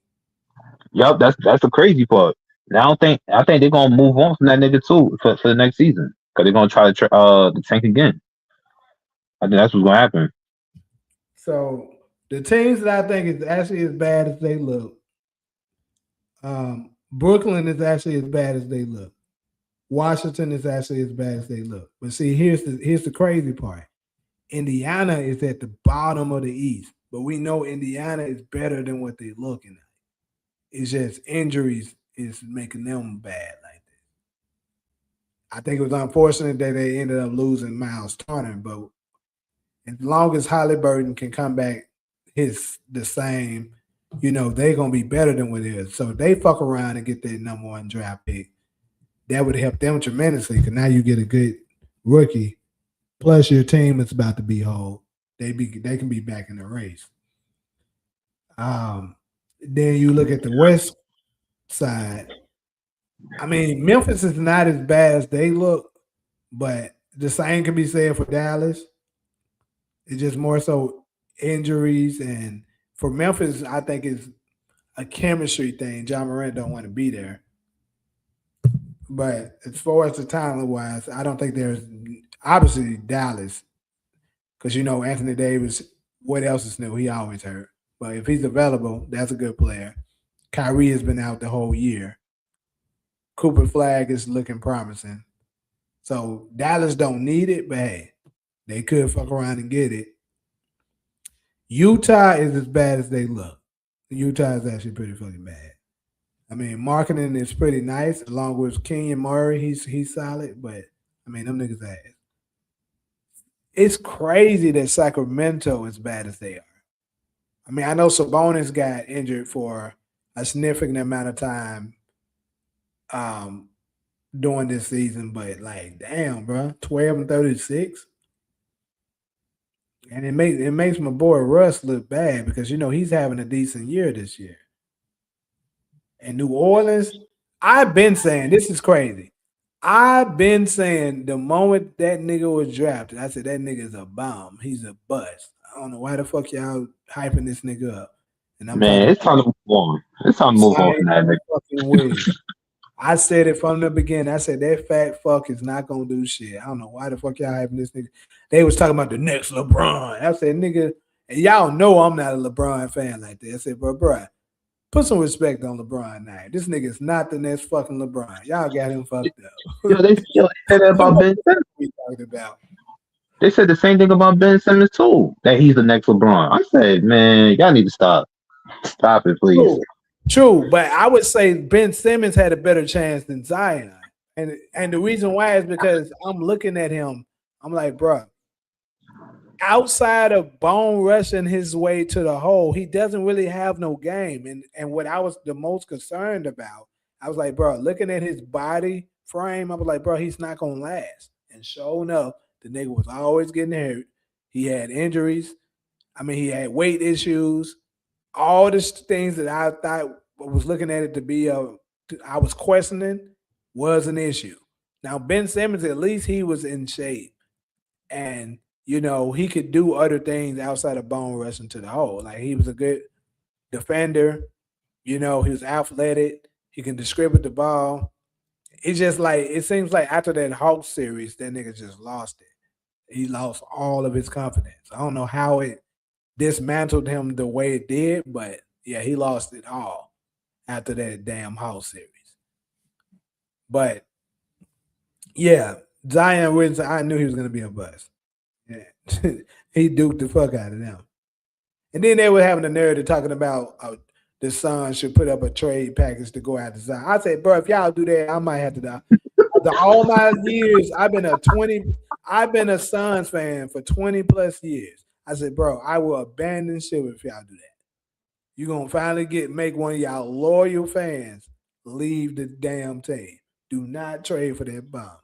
Yup, that's the crazy part. Now I think they're gonna move on from that nigga too for the next season because they're gonna try to tank again. I think that's what's gonna happen. So the teams that I think is actually as bad as they look. Brooklyn is actually as bad as they look. Washington is actually as bad as they look. But see, here's the crazy part. Indiana is at the bottom of the East, but we know Indiana is better than what they're looking at. It's just injuries is making them bad like that. I think it was unfortunate that they ended up losing Miles Turner, but as long as Halliburton can come back the same, they're gonna be better than what it is. So if they fuck around and get their number one draft pick, that would help them tremendously because now you get a good rookie. Plus your team is about to be whole. They can be back in the race. Then you look at the West side. I mean, Memphis is not as bad as they look, but the same can be said for Dallas. It's just more so injuries, and for Memphis, I think it's a chemistry thing. John Morant don't want to be there. But as far as the talent wise, I don't think there's obviously Dallas because Anthony Davis. What else is new? He always hurt, but if he's available, that's a good player. Kyrie has been out the whole year. Cooper Flag is looking promising. So Dallas don't need it, but hey, they could fuck around and get it. Utah is as bad as they look. Utah is actually pretty fucking bad. I mean, marketing is pretty nice, along with Kenyon Murray. He's solid, but I mean, them niggas ass. It's crazy that Sacramento is bad as they are. I mean, I know Sabonis got injured for a significant amount of time during this season, but like, damn, bro, 12-36. And it makes my boy Russ look bad because he's having a decent year this year. And New Orleans, I've been saying this is crazy. I've been saying the moment that nigga was drafted, I said that nigga's a bomb. He's a bust. I don't know why the fuck y'all hyping this nigga up. And I'm Man, it's time to move on. It's time to move on from that nigga. fucking way. I said it from the beginning. I said that fat fuck is not gonna do shit. I don't know why the fuck y'all hyping this nigga. They was talking about the next LeBron. I said, nigga, and y'all know I'm not a LeBron fan like that. I said, bro, put some respect on LeBron now. This nigga is not the next fucking LeBron. Y'all got him fucked up. Yo, they said that about Ben Simmons. We talked about. They said the same thing about Ben Simmons too. That he's the next LeBron. I said, man, y'all need to stop. Stop it, please. True, but I would say Ben Simmons had a better chance than Zion. And the reason why is because I'm looking at him. I'm like, bro, outside of bone rushing his way to the hole, he doesn't really have no game. And what I was the most concerned about, I was like, bro, looking at his body frame, I was like, bro, he's not gonna last. And sure enough, the nigga was always getting hurt. He had injuries. I mean, he had weight issues. All the things that I thought was looking at it to be I was questioning was an issue. Now, Ben Simmons, at least he was in shape. And he could do other things outside of bone rushing to the hole. Like he was a good defender. He was athletic. He can distribute the ball. It's just like it seems like after that Hawks series, that nigga just lost it. He lost all of his confidence. I don't know how it dismantled him the way it did, but yeah, he lost it all after that damn Hawks series. But yeah, Zion Williamson, I knew he was going to be a bust. Yeah. He duped the fuck out of them. And then they were having the narrative talking about the Suns should put up a trade package to go after Zion. I said, bro, if y'all do that, I might have to die. After all my years, I've been a Suns fan for 20 plus years. I said, bro, I will abandon ship if y'all do that. You're gonna finally make one of y'all loyal fans leave the damn team. Do not trade for that bomb.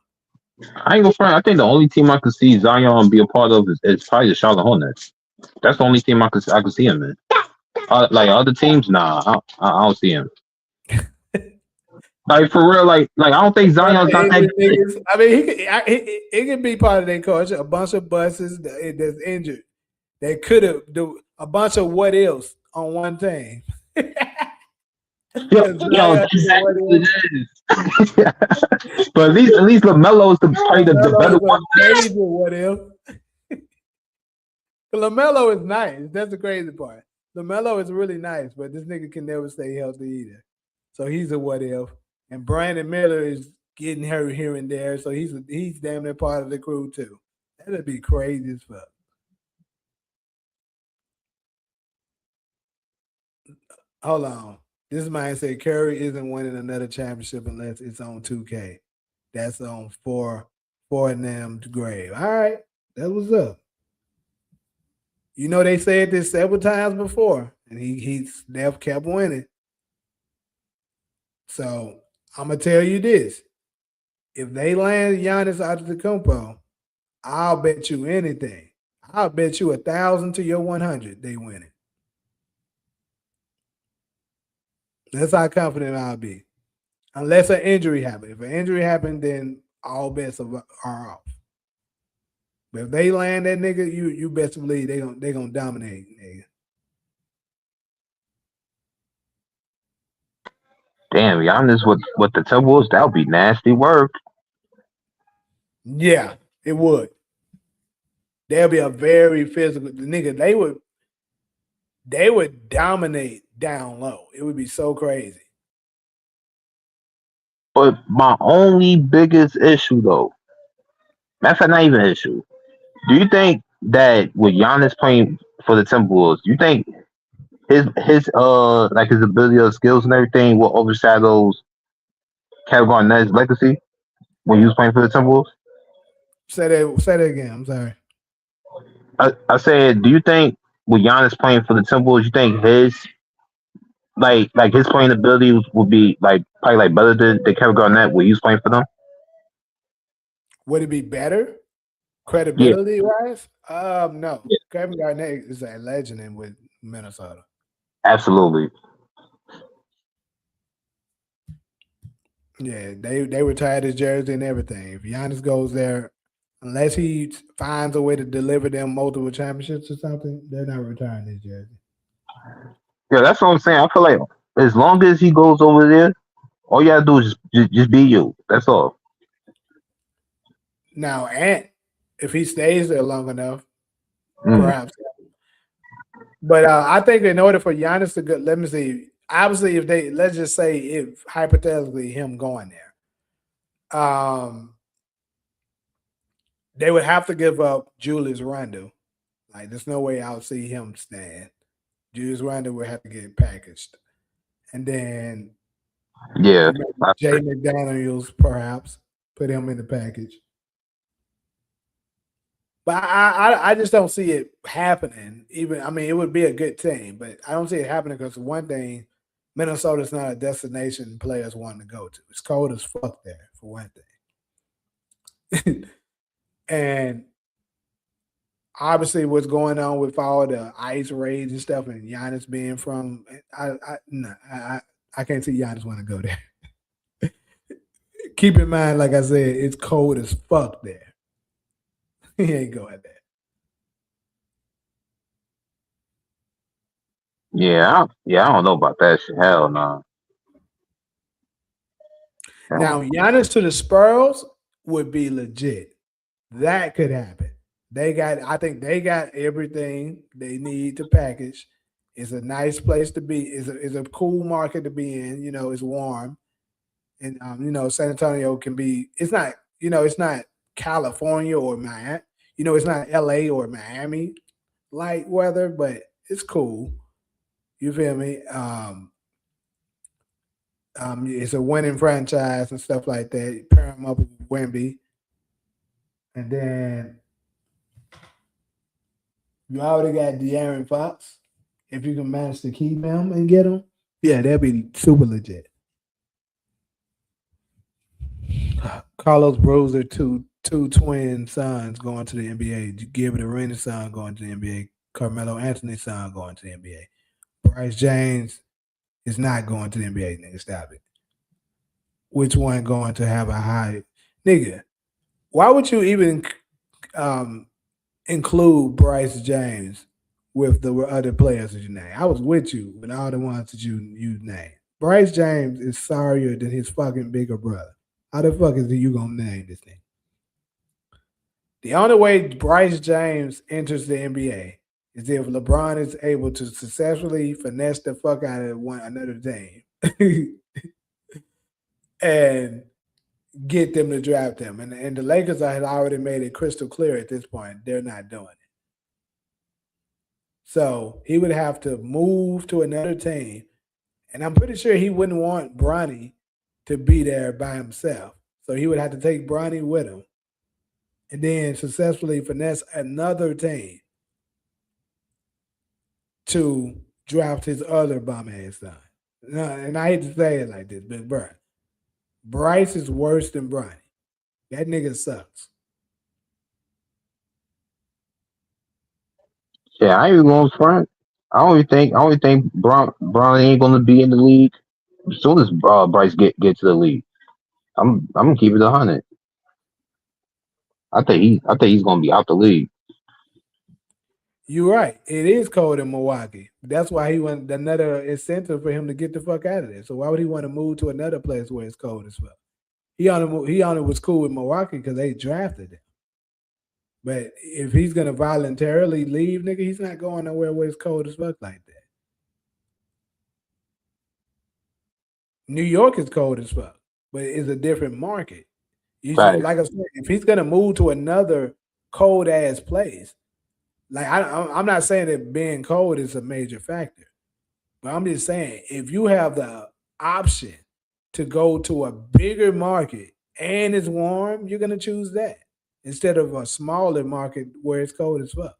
I ain't gonna front. I think the only team I could see Zion be a part of is probably the Charlotte Hornets. That's the only team I could see him in. Like other teams, nah, I don't see him. Like for real, like I don't think Zion's got that. Niggas, I mean, he can be part of their culture. A bunch of buses that's injured. They could have do a bunch of what else on one team. Yo, exactly what it is. But at least LaMelo is probably the better one. Major what if? LaMelo is nice. That's the crazy part. LaMelo is really nice, but this nigga can never stay healthy either. So he's a what if. And Brandon Miller is getting hurt here and there, so he's damn near part of the crew too. That'd be crazy as fuck. Hold on. This man said Curry isn't winning another championship unless it's on 2K. That's on 4 and them's grave. All right. That was up. You know, they said this several times before, and he never kept winning. So I'm gonna tell you this. If they land Giannis Antetokounmpo, I'll bet you anything. I'll bet you 1,000 to your 100 they win it. That's how confident I'll be. Unless an injury happens. If an injury happens, then all bets are off. But if they land that nigga, you best believe they gonna dominate, nigga. Damn, Giannis with the Timberwolves, that would be nasty work. Yeah, it would. There'll be a very physical nigga. They would dominate down low. It would be so crazy. But my only biggest issue, though, that's not even an issue. Do you think that with Giannis playing for the Timberwolves, do you think his ability or skills and everything will overshadow Kevin Garnett's legacy when he was playing for the Timberwolves? Say that again. I'm sorry. I said, do you think with Giannis playing for the Timberwolves, you think his his playing ability would be probably better than Kevin Garnett when he was playing for them? Would it be better? Credibility wise? No. Yeah. Kevin Garnett is a legend with Minnesota. Absolutely. Yeah, they retired his jersey and everything. If Giannis goes there, unless he finds a way to deliver them multiple championships or something, they're not retiring his jersey. Yeah, that's what I'm saying. I feel like as long as he goes over there, all you gotta do is just be you. That's all. Now, Ant, if he stays there long enough, perhaps. But I think in order for Giannis to go, let me see. Obviously, let's just say if hypothetically him going there, they would have to give up Julius Randle. Like, there's no way I'll see him stand. Julius Randle would have to get packaged, and then Yeah, Jay McDaniels perhaps put him in the package. But I just don't see it happening. It would be a good team, but I don't see it happening because one thing, Minnesota's not a destination players want to go to. It's cold as fuck there, for one thing. And obviously what's going on with all the ice raids and stuff and Giannis being from I can't see Giannis want to go there. Keep in mind, like I said, it's cold as fuck there. He ain't going there. Yeah, I don't know about that shit. Hell no. Now, Giannis to the Spurs would be legit. That could happen. I think they got everything they need to package. It's a nice place to be. It's a cool market to be in. You know, it's warm. And San Antonio can be, it's not California or Miami. You know, it's not LA or Miami like weather, but it's cool. You feel me? It's a winning franchise and stuff like that. Pair them up with Wemby. And then you already got De'Aaron Fox. If you can manage to keep him and get him, yeah, that'd be super legit. Carlos Bruiser, two twin sons going to the NBA. Gilbert Arenas' son going to the NBA. Carmelo Anthony's son going to the NBA. Bryce James is not going to the NBA, nigga. Stop it. Which one going to have a high nigga? Why would you even include Bryce James with the other players that you name? I was with you with all the ones that you named. Bryce James is sorrier than his fucking bigger brother. How the fuck is you gonna name this thing? The only way Bryce James enters the NBA is if LeBron is able to successfully finesse the fuck out of another team and get them to draft him. And the Lakers had already made it crystal clear at this point they're not doing it. So he would have to move to another team. And I'm pretty sure he wouldn't want Bronny to be there by himself. So he would have to take Bronny with him and then successfully finesse another team to draft his other bum-ass son. And I hate to say it like this, but Bryce is worse than Bronny. That nigga sucks. Yeah, I ain't even going front. I only think Brown ain't gonna be in the league as soon as Bryce get to the league. I'm gonna keep it 100. I think he's gonna be out the league. You're right. It is cold in Milwaukee. That's why he went another incentive for him to get the fuck out of there. So why would he want to move to another place where it's cold as fuck? He only was cool with Milwaukee because they drafted him. But if he's gonna voluntarily leave, nigga, he's not going nowhere where it's cold as fuck like that. New York is cold as fuck, but it's a different market. You should, Right. like I said, if he's gonna move to another cold ass place, like I'm not saying that being cold is a major factor, but I'm just saying if you have the option to go to a bigger market and it's warm, you're gonna choose that instead of a smaller market where it's cold as fuck.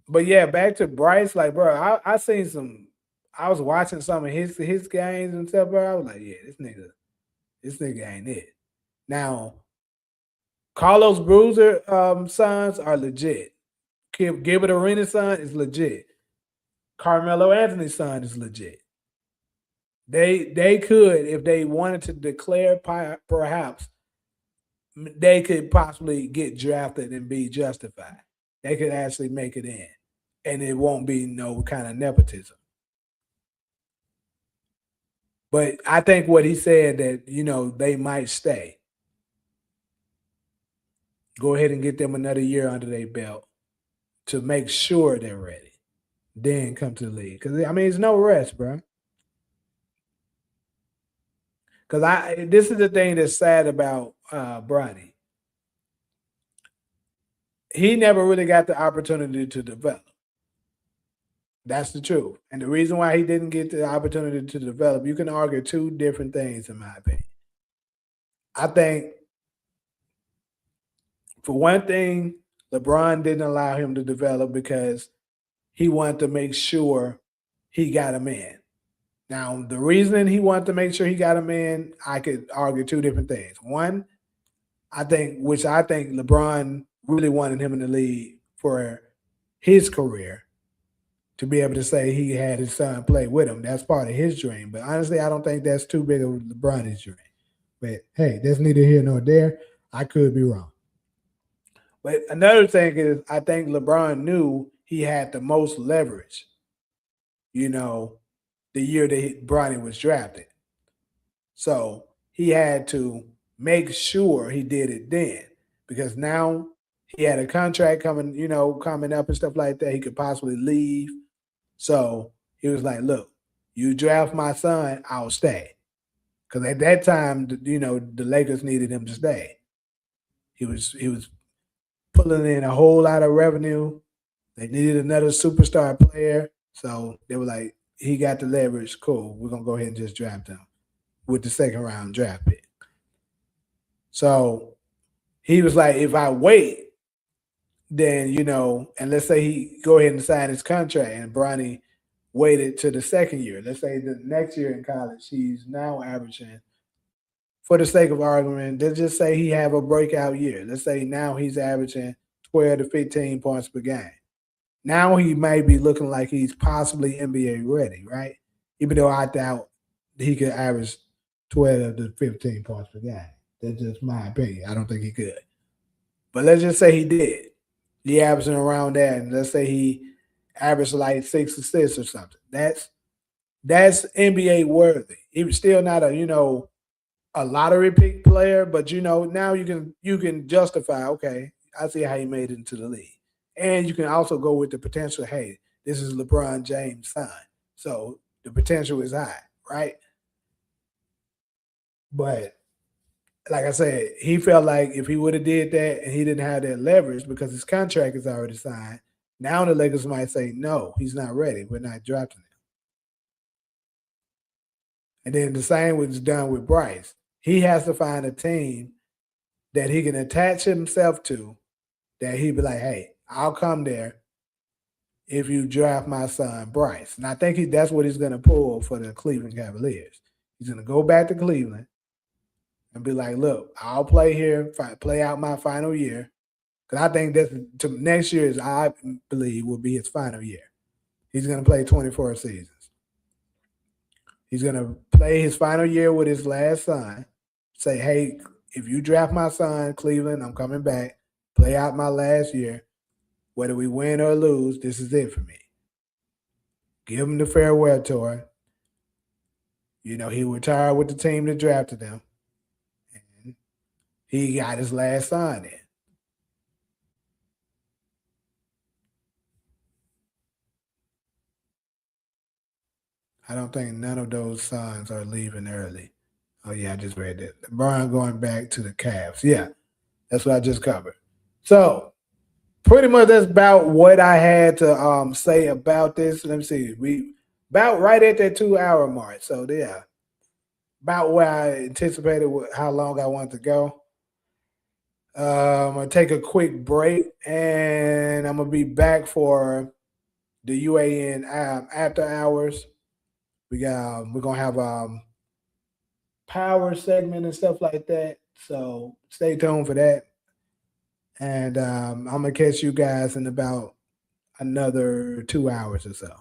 But yeah, back to Bryce, like bro, I seen some. I was watching some of his games and stuff, bro. I was like, yeah, this nigga ain't it. Now, Carlos Bruiser sons are legit. Gilbert Arenas' son is legit. Carmelo Anthony's son is legit. They could, if they wanted to declare, perhaps they could possibly get drafted and be justified. They could actually make it in, and it won't be no kind of nepotism. But I think what he said that they might stay. Go ahead and get them another year under their belt to make sure they're ready. Then come to the league. Because I mean, it's no rest, bro. Because this is the thing that's sad about Bronny. He never really got the opportunity to develop. That's the truth. And the reason why he didn't get the opportunity to develop, you can argue two different things, in my opinion. I think, for one thing, LeBron didn't allow him to develop because he wanted to make sure he got him in. Now, the reason he wanted to make sure he got him in, I could argue two different things. One, I think LeBron really wanted him in the league for his career to be able to say he had his son play with him. That's part of his dream. But honestly, I don't think that's too big of LeBron's dream. But hey, that's neither here nor there. I could be wrong. But another thing is I think LeBron knew he had the most leverage, the year that Bronny was drafted. So he had to make sure he did it then because now he had a contract coming up and stuff like that. He could possibly leave. So he was like, look, You draft my son, I'll stay. Because at that time, the Lakers needed him to stay. He was pulling in a whole lot of revenue. They needed another superstar player. So they were like, he got the leverage. Cool. We're going to go ahead and just draft him with the second round draft pick. So he was like, if I wait, then, and let's say he go ahead and sign his contract and Bronny waited to the second year. Let's say the next year in college, he's now averaging, for the sake of argument, let's just say he have a breakout year. Let's say now he's averaging 12 to 15 points per game. Now he may be looking like he's possibly NBA ready, right? Even though I doubt he could average 12 to 15 points per game. That's just my opinion. I don't think he could. But let's just say he did. He averaging around that, and let's say he averaged like 6 assists or something. That's NBA worthy. He was still not a lottery pick player, but now you can justify, okay, I see how he made it into the league. And you can also go with the potential, hey, this is LeBron James' son. So the potential is high, right? But like I said, he felt like if he would have did that and he didn't have that leverage because his contract is already signed, now the Lakers might say, no, he's not ready. We're not drafting him. And then the same was done with Bryce. He has to find a team that he can attach himself to, that he'd be like, hey, I'll come there if you draft my son, Bryce. And I think that's what he's going to pull for the Cleveland Cavaliers. He's going to go back to Cleveland and be like, look, I'll play here, play out my final year. Because I think next year, I believe, will be his final year. He's going to play 24 seasons. He's going to play his final year with his last son. Say, hey, if you draft my son, Cleveland, I'm coming back. Play out my last year. Whether we win or lose, this is it for me. Give him the farewell tour. He retired with the team that drafted him. And he got his last son in. I don't think none of those sons are leaving early. Oh, yeah, I just read that. LeBron going back to the Cavs. Yeah, that's what I just covered. So, pretty much that's about what I had to say about this. Let me see. We about right at that 2-hour mark. So, yeah, about where I anticipated how long I wanted to go. I'm going to take a quick break, and I'm going to be back for the UAN after hours. We're going to have power segment and stuff like that. So stay tuned for that. And I'm going to catch you guys in about another 2 hours or so.